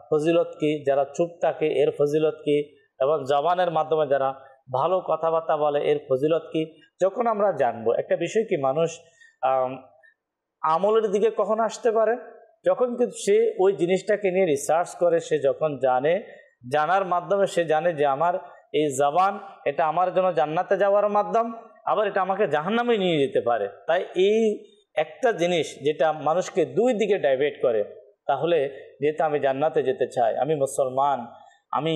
ফজিলত কি, যারা চুপ থাকে এর ফজিলত কি, এবং জবানের মাধ্যমে যারা ভালো কথাবার্তা বলে এর ফজিলত কি। যখন আমরা জানবো একটা বিষয়, কি মানুষ আমলের দিকে কখন আসতে পারে, যখন কিন্তু সে ওই জিনিসটাকে নিয়ে রিসার্চ করে, সে যখন জানে, জানার মাধ্যমে সে জানে যে আমার এই জবান এটা আমার জন্য জান্নাতে যাওয়ার মাধ্যম, আবার এটা আমাকে জাহান্নামে নিয়ে যেতে পারে। তাই এই একটা জিনিস যেটা মানুষকে দুই দিকে ডাইভার্ট করে, তাহলে যেহেতু আমি জান্নাতে যেতে চাই, আমি মুসলমান, আমি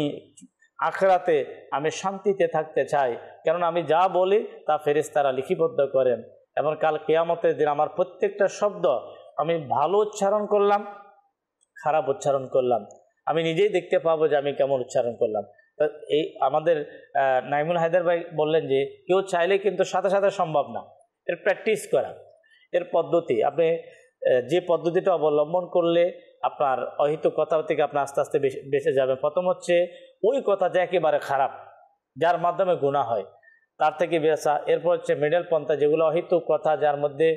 আখিরাতে আমি শান্তিতে থাকতে চাই, কারণ আমি যা বলি তা ফেরেশতারা লিপিবদ্ধ করেন, এবং কাল কিয়ামতের দিন আমার প্রত্যেকটা শব্দ আমি ভালো উচ্চারণ করলাম, খারাপ উচ্চারণ করলাম, আমি নিজেই দেখতে পাবো যে আমি কেমন উচ্চারণ করলাম। তো এই আমাদের নাইমুল হায়দার ভাই বললেন যে কেউ চাইলে কিন্তু সাথে সাথে সম্ভব না, এর প্র্যাকটিস করা, এর পদ্ধতি, আপনি যে পদ্ধতিটা অবলম্বন করলে আপনার অহিত কথা থেকে আপনি আস্তে আস্তে বেঁচে যাবেন। প্রথম হচ্ছে ওই কথা যে একেবারে খারাপ, যার মাধ্যমে গুনাহ হয়, তার থেকে বেঁচা। এরপর হচ্ছে মিডল পন্থা, যেগুলো অহিত কথা, যার মধ্যে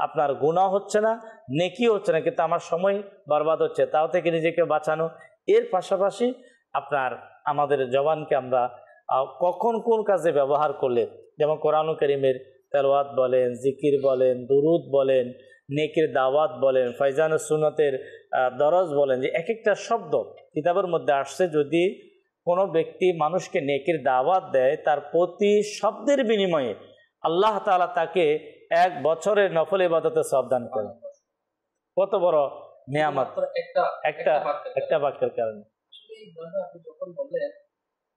আপনার গুনাহ হচ্ছে না, নেকি হচ্ছে না, কিন্তু আমার সময় বরবাদ হচ্ছে, তাও থেকে নিজেকে বাঁচানো। এর পাশাপাশি আপনার আমাদের জবানকে আমরা কখন কোন কাজে ব্যবহার করলে, যেমন কোরআনুল কারীমের তেলাওয়াত বলেন, জিকির বলেন, দুরুদ বলেন, নেকির দাওয়াত বলেন, ফায়জানুস সুন্নতের দরজ বলেন, যে এক একটা শব্দ কিতাবের মধ্যে আসছে। যদি কোনো ব্যক্তি মানুষকে নেকির দাওয়াত দেয়, তার প্রতি শব্দের বিনিময়ে আল্লাহ তাআলা তাকে 1 বছরের নফল ইবাদতে সাবধান করেন। কত বড় নিয়ামত একটা বাক্যের কারণে। আপনি যখন বললেন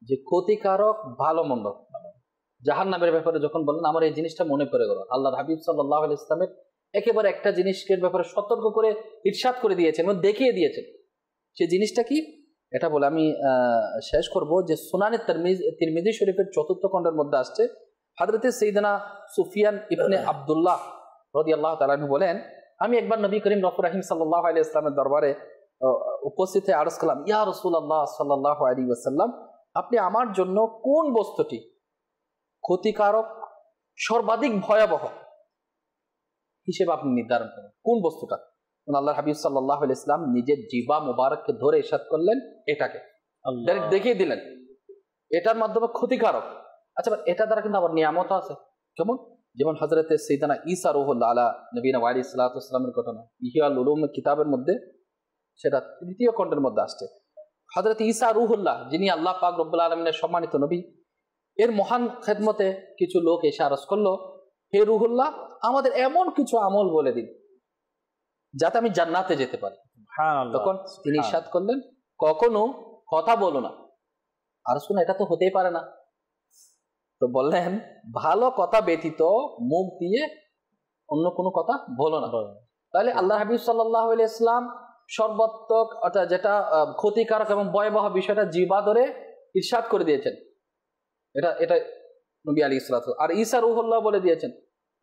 যে ক্ষতিকারক ভালো মন্দ, জাহান্নামের ব্যাপারে যখন বললেন, আমার এই জিনিসটা মনে পড়ে গেল। আল্লাহর হাবিব সাল্লাল্লাহু আলাইহি ওয়াসাল্লামের একেবারে একটা জিনিসের ব্যাপারে সতর্ক করে ইরশাদ করে দিয়েছেন এবং দেখিয়ে দিয়েছেন। সেই জিনিসটা কি, এটা বলে আমি শেষ করব, যে সুনানে তিরমিজি শরীফের 4th খণ্ডের মধ্যে আসছে হযরতে সাইয়েদনা সুফিয়ান ইবনে আব্দুল্লাহ রাদিয়াল্লাহু তাআলা আনহু বলেন, আমি একবার নবী করিম রফুর রাহিম সাল্লাল্লাহু আলাইহি ওয়াসাল্লামের দরবারে উপস্থিত হয়ে আরজ করলাম, ইয়া রাসূলুল্লাহ সাল্লাল্লাহু আলাইহি ওয়াসাল্লাম, আপনি আমার জন্য কোন বস্তুটি ক্ষতিকারক, সর্বাধিক ভয়াবহ হিসেবে আপনি নির্ধারণ করেন, কোন বস্তুটা? আল্লাহর হাবিব সাল্লাল্লাহু আলাইহি ওয়াসাল্লাম নিজের জিবা মুবারককে ধরে ইরশাদ করলেন, এটাকে ডাইরেক্ট দেখিয়ে দিলেন, এটার মাধ্যমে ক্ষতিকারক। আচ্ছা, এটা দ্বারা কিন্তু আবার নিয়ামত আছে। কেমন? যেমন হযরতে সাইয়েদনা ঈসা রূহুল্লাহ আলা নবীনা ওয়া আলাইহিস সালাতু ওয়াস সালামের ঘটনা ইহয়াল উলুম কিতাবের মধ্যে, সেটা তৃতীয় খণ্ডের মধ্যে আসছে। হযরতে ঈসা রূহুল্লাহ, যিনি আল্লাহ পাক রব্বুল আলামিনের সম্মানিত নবী, এর মহান খেদমতে কিছু লোক এসে আরজ করলো, হে রূহুল্লাহ, আমাদের এমন কিছু আমল বলে দিন যাতে আমি জান্নাতে যেতে পারি। তখন তিনি ইরশাদ করলেন, কখনো কথা বলো না। আর শুনে, এটা তো হতেই পারে না। তো বললেন, ভালো কথা ব্যতীত মুখ দিয়ে অন্য কোনো কথা বলো না। তাহলে আল্লাহ হাবিব সাল্লাল্লাহু আলাইহি ওয়াসাল্লাম সর্বাত্মক, অর্থাৎ যেটা ক্ষতিকারক এবং ভয়াবহ বিষয়টা জিহ্বা ধরে ইরশাদ করে দিয়েছেন। এটা নবী আলাইহিস সালাতু। আর ঈসা রূহুল্লাহ বলে দিয়েছেন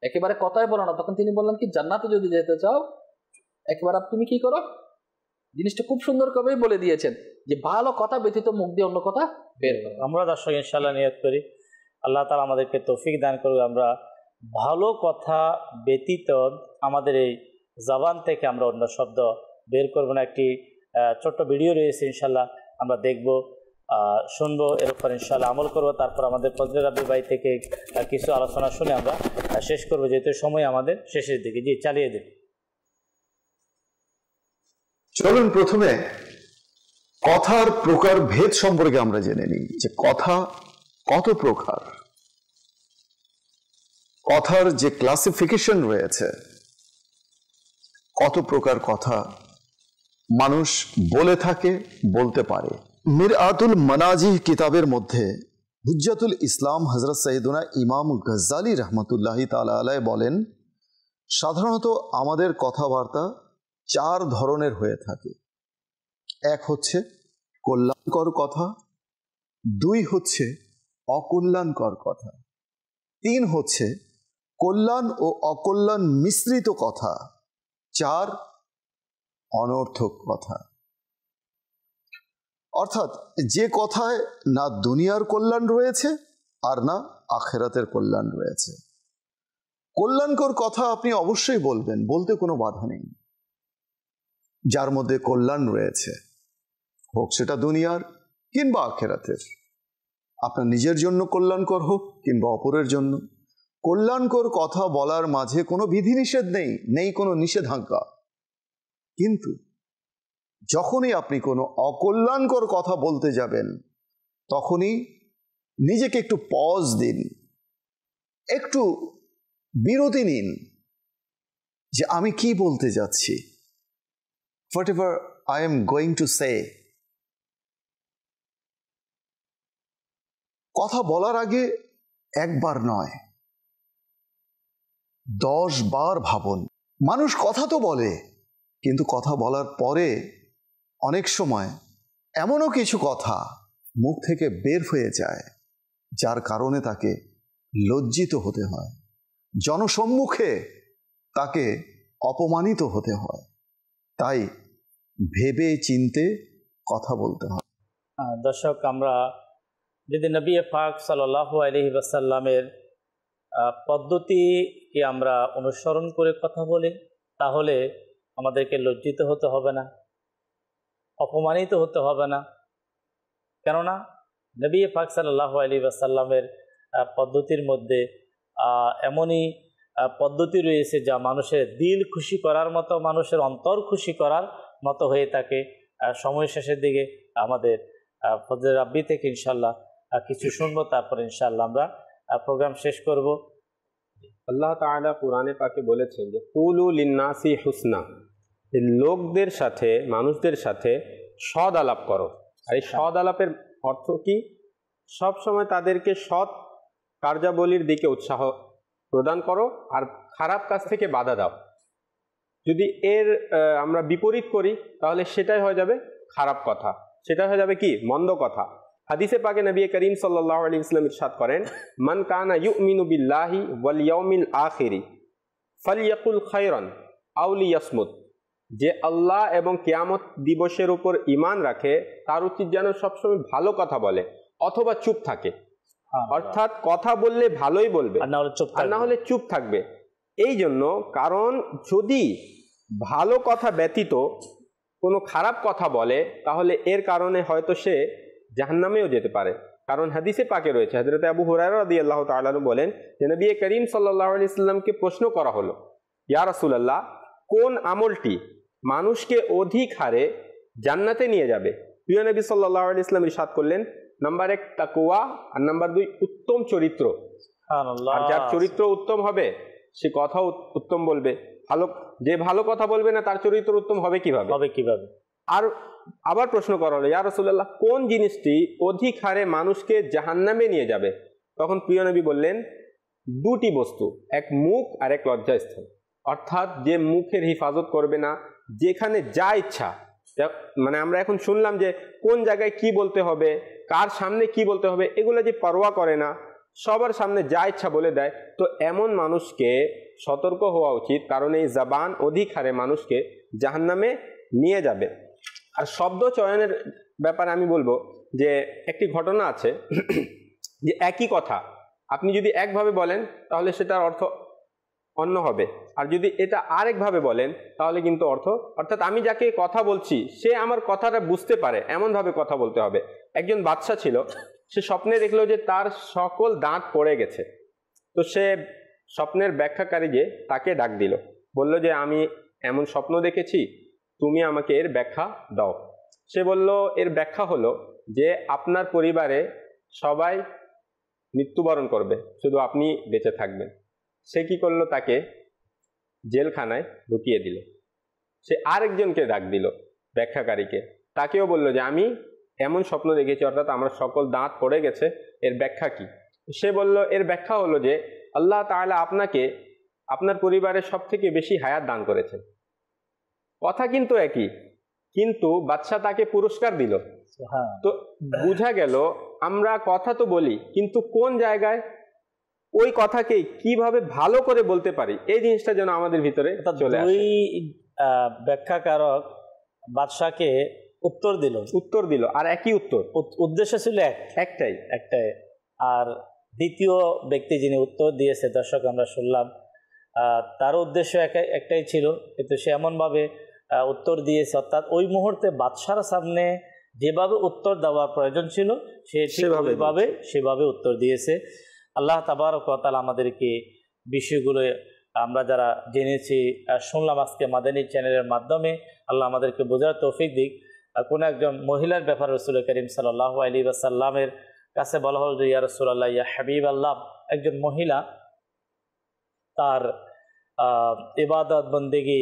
একেবারে কথাই বলো না। তখন তিনি বললেন কি, জান্নাতে যদি যেতে চাও একেবারে তুমি কি করো, জিনিসটা খুব সুন্দর করে বলে দিয়েছেন যে ভালো কথা ব্যতীত মুখ দিয়ে অন্য কথা বের করো। আমরা দর্শক ইনশাআল্লাহ নিয়ত করি আল্লাহ তাআলা আমাদেরকে তৌফিক দান করুক, আমরা ভালো কথা ব্যতীত আমাদের এই জবান থেকে আমরা অন্য শব্দ বের করব না। একটি ছোট্ট ভিডিও রয়েছে, ইনশাআল্লাহ আমরা দেখব, শুনবো, এরপর ইনশাআল্লাহ আমল করব। তারপর আমাদের ফজলে রাব্বি ভাই থেকে কিছু আলোচনা শুনে আমরা শেষ করব, যেহেতু সময় আমাদের শেষের দিকে। জি, চালিয়ে দিন। চলুন প্রথমে কথার প্রকার ভেদ সম্পর্কে আমরা জেনে নিই, যে কথা কত প্রকার, কথার যে ক্লাসিফিকেশন রয়েছে, কত প্রকার কথা মানুষ বলে থাকে, বলতে পারে। মিরআতুল মানাজিহ কিতাবের মধ্যে হুজ্জাতুল ইসলাম হযরত সাইয়েদনা ইমাম গজ্জালী রহমতুল্লাহি তাআলা আলাইহি বলেন, সাধারণত আমাদের কথাবার্তা 4 ধরনের হয়ে থাকে। এক হচ্ছে কল্যাণকর কথা, 2 হচ্ছে অকল্যাণকর কথা, 3 হচ্ছে কল্যাণ ও অকল্যাণ মিশ্রিত কথা, 4 অনর্থক কথা। অর্থাৎ যে কথায় না দুনিয়ার কল্যাণ রয়েছে আর না আখিরাতের কল্যাণ রয়েছে। কল্যাণকর কথা আপনি অবশ্যই বলবেন, বলতে কোনো বাধা নেই, যার মধ্যে কল্যাণ রয়েছে, হোক সেটা দুনিয়ার কিংবা আখিরাতের। আপনার নিজের জন্য কল্যাণকর হোক কিংবা অপরের জন্য। কল্যাণকর কথা বলার মাঝে কোনো বিধিনিষেধ নেই কোনো নিষেধাজ্ঞা। কিন্তু যখনই আপনি কোনো অকল্যাণকর কথা বলতে যাবেন, তখনই নিজেকে একটু পজ দিন, একটু বিরতি নিন, যে আমি কি বলতে যাচ্ছি, whatever I am going to say। কথা বলার আগে একবার নয় 10 বার ভাবুন। মানুষ কথা তো বলে, কিন্তু কথা বলার পরে অনেক সময় এমনও কিছু কথা মুখ থেকে বের হয়ে যায়, যার কারণে তাকে লজ্জিত হতে হয়, জনসম্মুখে তাকে অপমানিত হতে হয়। তাই ভেবে চিন্তে কথা বলতে হয়। দর্শক, আমরা যদি নবী পাক সাল্লাল্লাহু আলাইহি ওয়াসাল্লামের পদ্ধতিকে আমরা অনুসরণ করে কথা বলি, তাহলে আমাদেরকে লজ্জিত হতে হবে না, অপমানিত হতে হবে না। কেননা নবী পাক সাল্লাল্লাহু আলাইহি ওয়াসাল্লামের পদ্ধতির মধ্যে এমনই পদ্ধতি রয়েছে যা মানুষের দিল খুশি করার মতো, মানুষের অন্তর খুশি করার মতো হয়ে থাকে। সময় শেষের দিকে আমাদের ফজলে রাব্বি থেকে ইনশাআল্লাহ কিছু শুনবো, তারপর ইনশাআল্লাহ আমরা প্রোগ্রাম শেষ করব। আল্লাহ তাআলা কুরআনে পাকে বলেছেন যে কুলু লিন্নাসি হুসনা, লোকদের সাথে, মানুষদের সাথে সৎ আলাপ করো। আর এই সৎ আলাপের অর্থ কি? সব সময় তাদেরকে সৎ কার্যাবলীর দিকে উৎসাহ প্রদান করো আর খারাপ কাজ থেকে বাধা দাও। যদি এর আমরা বিপরীত করি তাহলে সেটাই হয়ে যাবে খারাপ কথা, সেটা হয়ে যাবে কি? মন্দ কথা। হাদিসে পাকে নবী করিম সাল্লাল্লাহু আলাইহি ওয়াসাল্লাম ইরশাদ করেন, মান কানা ইউমিনু বিল্লাহি ওয়াল ইয়াউমিল আখিরি ফালইয়াকুল খায়রান আও লিয়াসমুত। যে আল্লাহ এবং কিয়ামত দিবসের উপর ঈমান রাখে তার উচিত যেন সবসময় ভালো কথা বলে অথবা চুপ থাকে। অর্থাৎ কথা বললে ভালোই বলবে, আর না হলে চুপ থাকবে। এই জন্য, কারণ যদি ভালো কথা ব্যতীত কোনো খারাপ কথা বলে তাহলে এর কারণে হয়তো সে জাহান্নামেও যেতে পারে। কারণ হাদিসে পাকে রয়েছে, হযরত আবু হুরায়রা রাদিয়াল্লাহু তাআলা আনহু বলেন যে নবী করিম সাল্লাল্লাহু আলাইহি ওয়াসাল্লামকে প্রশ্ন করা হলো, ইয়া রাসূলুল্লাহ, কোন আমলটি মানুষকে অধিক হারে জান্নাতে নিয়ে যাবে? প্রিয় নবী সাল্লাল্লাহু আলাইহি ওয়াসাল্লাম ইরশাদ করলেন, নাম্বার 1 তাকওয়া, আর নাম্বার 2 উত্তম চরিত্র। আর যার চরিত্র উত্তম হবে সে কথাও উত্তম বলবে। যে ভালো কথা বলবে না তার চরিত্র উত্তম হবে কিভাবে? আর আবার প্রশ্ন করা হলো, ইয়া রাসূলুল্লাহ, কোন জিনিসটি অধিক হারে মানুষকে জাহান্নামে নিয়ে যাবে? তখন প্রিয় নবী বললেন, দুটি বস্তু, এক মুখ আর এক লজ্জাস্থান। অর্থাৎ যে মুখের হিফাজত করবে না, যেখানে যা ইচ্ছা, মানে আমরা এখন শুনলাম যে কোন জায়গায় কি বলতে হবে, কার সামনে কি বলতে হবে, এগুলো যে পরোয়া করে না, সবার সামনে যা ইচ্ছা বলে দেয়, তো এমন মানুষকে সতর্ক হওয়া উচিত, কারণ এই জবান অধিক হারে মানুষকে জাহান্নামে নিয়ে যাবে। আর শব্দ চয়নের ব্যাপারে আমি বলবো যে একটি ঘটনা আছে যে একই কথা আপনি যদি একভাবে বলেন তাহলে সেটার অর্থ অন্য হবে, আর যদি এটা আরেকভাবে বলেন তাহলে কিন্তু অর্থাৎ আমি যাকে কথা বলছি সে আমার কথাটা বুঝতে পারে এমনভাবে কথা বলতে হবে। একজন বাদশা ছিল, সে স্বপ্নে দেখলো যে তার সকল দাঁত পড়ে গেছে। তো সে স্বপ্নের ব্যাখ্যাকারী যে তাকে ডাক দিল, বলল যে আমি এমন স্বপ্ন দেখেছি, তুমি আমাকে এর ব্যাখ্যা দাও। সে বলল, এর ব্যাখ্যা হলো যে আপনার পরিবারে সবাই মৃত্যুবরণ করবে, শুধু আপনি বেঁচে থাকবেন। সে কি করলো, তাকে জেলখানায় ঢুকিয়ে দিল। সে আরেকজনকে ডাক দিল, ব্যাখ্যাকারীকে, তাকেও বলল যে আমি এমন স্বপ্ন দেখেছি, অর্থাৎ আমার সকল দাঁত পড়ে গেছে, এর ব্যাখ্যা কি? সে বলল, এর ব্যাখ্যা হলো যে আল্লাহ তাআলা আপনাকে আপনার পরিবারের সব থেকে বেশি হায়াত দান করেছেন। কথা কিন্তু একই, কিন্তু বাদশা তাকে পুরস্কার দিল। তো বোঝা গেল আমরা কথা তো বলি, কিন্তু কোন জায়গায় ওই কথাকে কিভাবে ভালো করে বলতে পারি, এই জিনিসটা যেন আমাদের ভিতরে চলে আসে। ওই ব্যাখ্যাকারক বাদশাকে উত্তর দিল, আর একই উত্তর, উদ্দেশ্য ছিল একটাই। আর দ্বিতীয় ব্যক্তি যিনি উত্তর দিয়েছে, দর্শক আমরা শুনলাম, তার উদ্দেশ্য একটাই ছিল, কিন্তু সে এমনভাবে উত্তর দিয়েছে, অর্থাৎ ওই মুহূর্তে বাদশার সামনে যেভাবে উত্তর দেওয়ার প্রয়োজন ছিল সে সেভাবে উত্তর দিয়েছে। আল্লাহ তাবারক ওয়া তাআলা আমাদেরকে বিষয়গুলো আমরা যারা জেনেছি শুনলাম আজকে মাদানী চ্যানেলের মাধ্যমে, আল্লাহ আমাদেরকে বোঝার তৌফিক দিক। কোনো একজন মহিলার ব্যাপারে রাসূল করিম সাল্লাল্লাহু আলাইহি ওয়াসাল্লামের কাছে বলা হল যে ইয়া রাসূলুল্লাহ, ইয়া হাবিবাল্লাহ, একজন মহিলা তার ইবাদত বন্দেগী,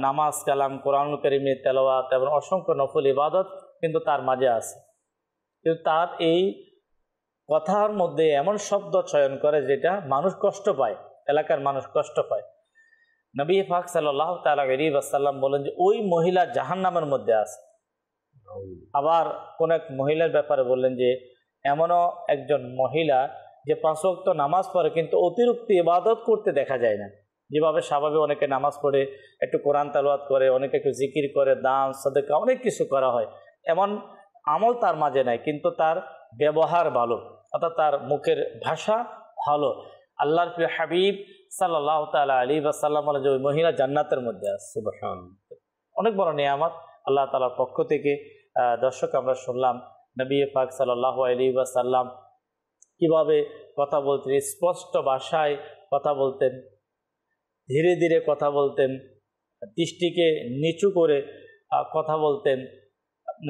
নামাজ কালাম, কোরআনুল কারীমের তেলাওয়াত এবং অসংখ্য নফল ইবাদত কিন্তু তার মাঝে আছে, কিন্তু তার এই কথার মধ্যে এমন শব্দ চয়ন করে যেটা মানুষ কষ্ট পায়, এলাকার মানুষ কষ্ট পায়। নবী পাক সাল্লাল্লাহু তাআলা আলাইহি ওয়াসাল্লাম বলেন যে ওই মহিলা জাহান্নামের মধ্যে আছে। আবার কোন এক মহিলার ব্যাপারে বললেন যে এমনও একজন মহিলা যে 5 ওয়াক্ত নামাজ পড়ে কিন্তু অতিরিক্ত ইবাদত করতে দেখা যায় না। যেভাবে স্বাভাবিক অনেকে নামাজ পড়ে, একটু কোরআন তেলাওয়াত করে, অনেকে একটু জিকির করে, দান সাদকা অনেক কিছু করা হয়, এমন আমল তার মাঝে নাই, কিন্তু তার ব্যবহার ভালো, অর্থাৎ তার মুখের ভাষা ভালো। আল্লাহর প্রিয় হাবিব সাল্লাল্লাহু তাআলা আলাইহি ওয়াসাল্লাম বলেন যে ওই মহিলা জান্নাতের মধ্যে আছে। সুবহানাল্লাহ, অনেক বড় নিয়ামত আল্লাহ তাআলার পক্ষ থেকে। দর্শক আমরা শুনলাম নবী পাক সাল্লাল্লাহু আলাইহি ওয়াসাল্লাম কিভাবে কথা বলতেন, স্পষ্ট ভাষায় কথা বলতেন, ধীরে ধীরে কথা বলতেন, দৃষ্টিকে নিচু করে কথা বলতেন।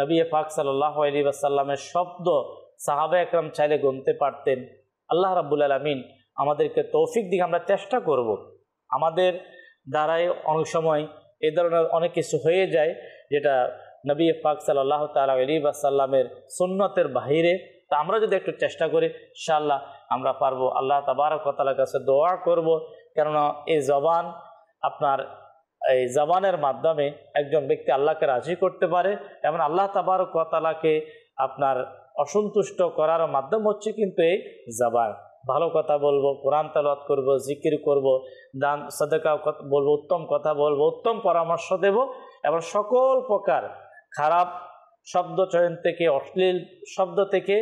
নবী পাক সাল্লাল্লাহু আলাইহি ওয়াসাল্লামের শব্দ সাহাবা একরাম চাইলে গুনতে পারতেন। আল্লাহ রাব্বুল আলামিন আমাদেরকে তৌফিক দিকে আমরা চেষ্টা করব। আমাদের দ্বারাই অনেক সময় এ ধরনের অনেক কিছু হয়ে যায় যেটা নবী পাক সাল্লাল্লাহু তাআলা আলাইহি ওয়াসাল্লামের সুন্নতের বাহিরে। তা আমরা যদি একটু চেষ্টা করি ইনশাআল্লাহ আমরা পারবো। আল্লাহ তাবারক ওয়া তাআলার কাছে দোয়া করব, কেননা এই জবান, আপনার এই জবানের মাধ্যমে একজন ব্যক্তি আল্লাহকে রাজি করতে পারে এবং আল্লাহ তাবারক ওয়া তাআলাকে আপনার অসন্তুষ্ট করার মাধ্যম হচ্ছে কিন্তু এই জবান। ভালো কথা বলবো, কোরআন তেলাওয়াত করব, জিকির করব, দান সাদাকা বলবো, উত্তম কথা বলবো, উত্তম পরামর্শ দেব, এবং সকল প্রকার খারাপ শব্দ চয়ন থেকে, অশ্লীল শব্দ থেকে,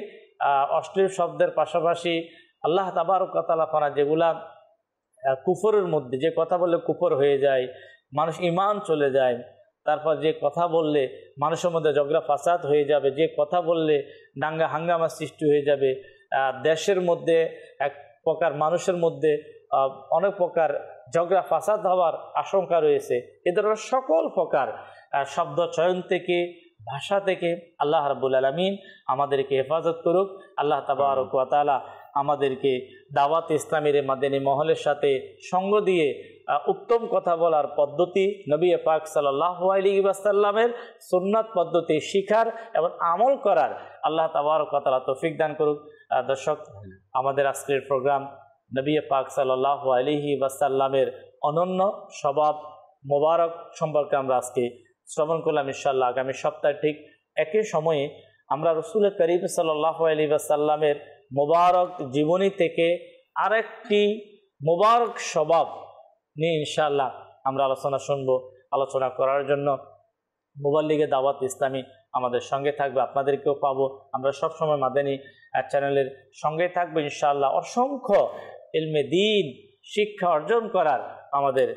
অশ্লীল শব্দের পাশাপাশি আল্লাহ তাবারক ওয়া তাআলা করা যেগুলা কুফরের মধ্যে, যে কথা বললে কুফর হয়ে যায়, মানুষ ঈমান চলে যায়, তারপর যে কথা বললে মানুষের মধ্যে ঝগড়া ফাসাদ হয়ে যাবে, যে কথা বললে দাঙ্গা হাঙ্গামা সৃষ্টি হয়ে যাবে, দেশের মধ্যে এক প্রকার মানুষের মধ্যে অনেক প্রকার ঝগড়া ফাসাদ হওয়ার আশঙ্কা রয়েছে, এ ধরনের সকল প্রকার শব্দ চয়ন থেকে, ভাষা থেকে আল্লাহ রাব্বুল আলামিন আমাদেরকে হেফাজত করুক। আল্লাহ তাবারক ওয়া তাআলা আমাদেরকে দাওয়াত ইসলামের মাদানী মহলের সাথে সঙ্গ দিয়ে উত্তম কথা বলার পদ্ধতি, নবী পাক সাল্লাল্লাহু আলাইহি ওয়াসাল্লামের সুন্নাত পদ্ধতি শিখার এবং আমল করার আল্লাহ তাবারক ওয়া তাআলা তৌফিক দান করুক। দর্শক, আমাদের আজকের প্রোগ্রাম নবী পাক সাল্লাল্লাহু আলাইহি ওয়াসাল্লামের অনন্য স্বভাব মোবারক সম্পর্কে আমরা আজকে শ্রবণ করলাম। ইনশাআল্লাহ আগামী সপ্তাহে ঠিক একই সময়ে আমরা রাসূল করিম সাল্লাল্লাহু আলাইহি ওয়াসাল্লামের মোবারক জীবনী থেকে আরেকটি মোবারক স্বভাব নিয়ে ইনশাআল্লাহ আমরা আলোচনা শুনবো। আলোচনা করার জন্য মুবাল্লিগে দাওয়াত ইসলামী আমাদের সঙ্গে থাকবে, আপনাদেরকেও পাবো। আমরা সবসময় মাদানী চ্যানেলের সঙ্গে থাকবো ইনশাআল্লাহ। অসংখ্য ইলমে দ্বীন শিক্ষা অর্জন করার আমাদের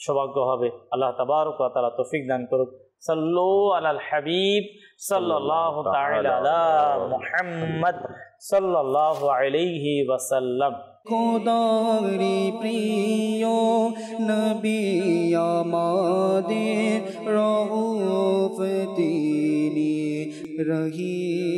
সৌভাগ্য হবে। আল্লাহ তাবারক ওয়া তাআলা তৌফিক দান করুক। সাল্লু আলাল হাবিব সাল্লাল্লাহু তাআলা আলা মুহাম্মদ সাল্লাল্লাহু আলাইহি ওয়াসাল্লাম। খোদারি প্রিয় নবী আমাদের রউফ তিনি রহিম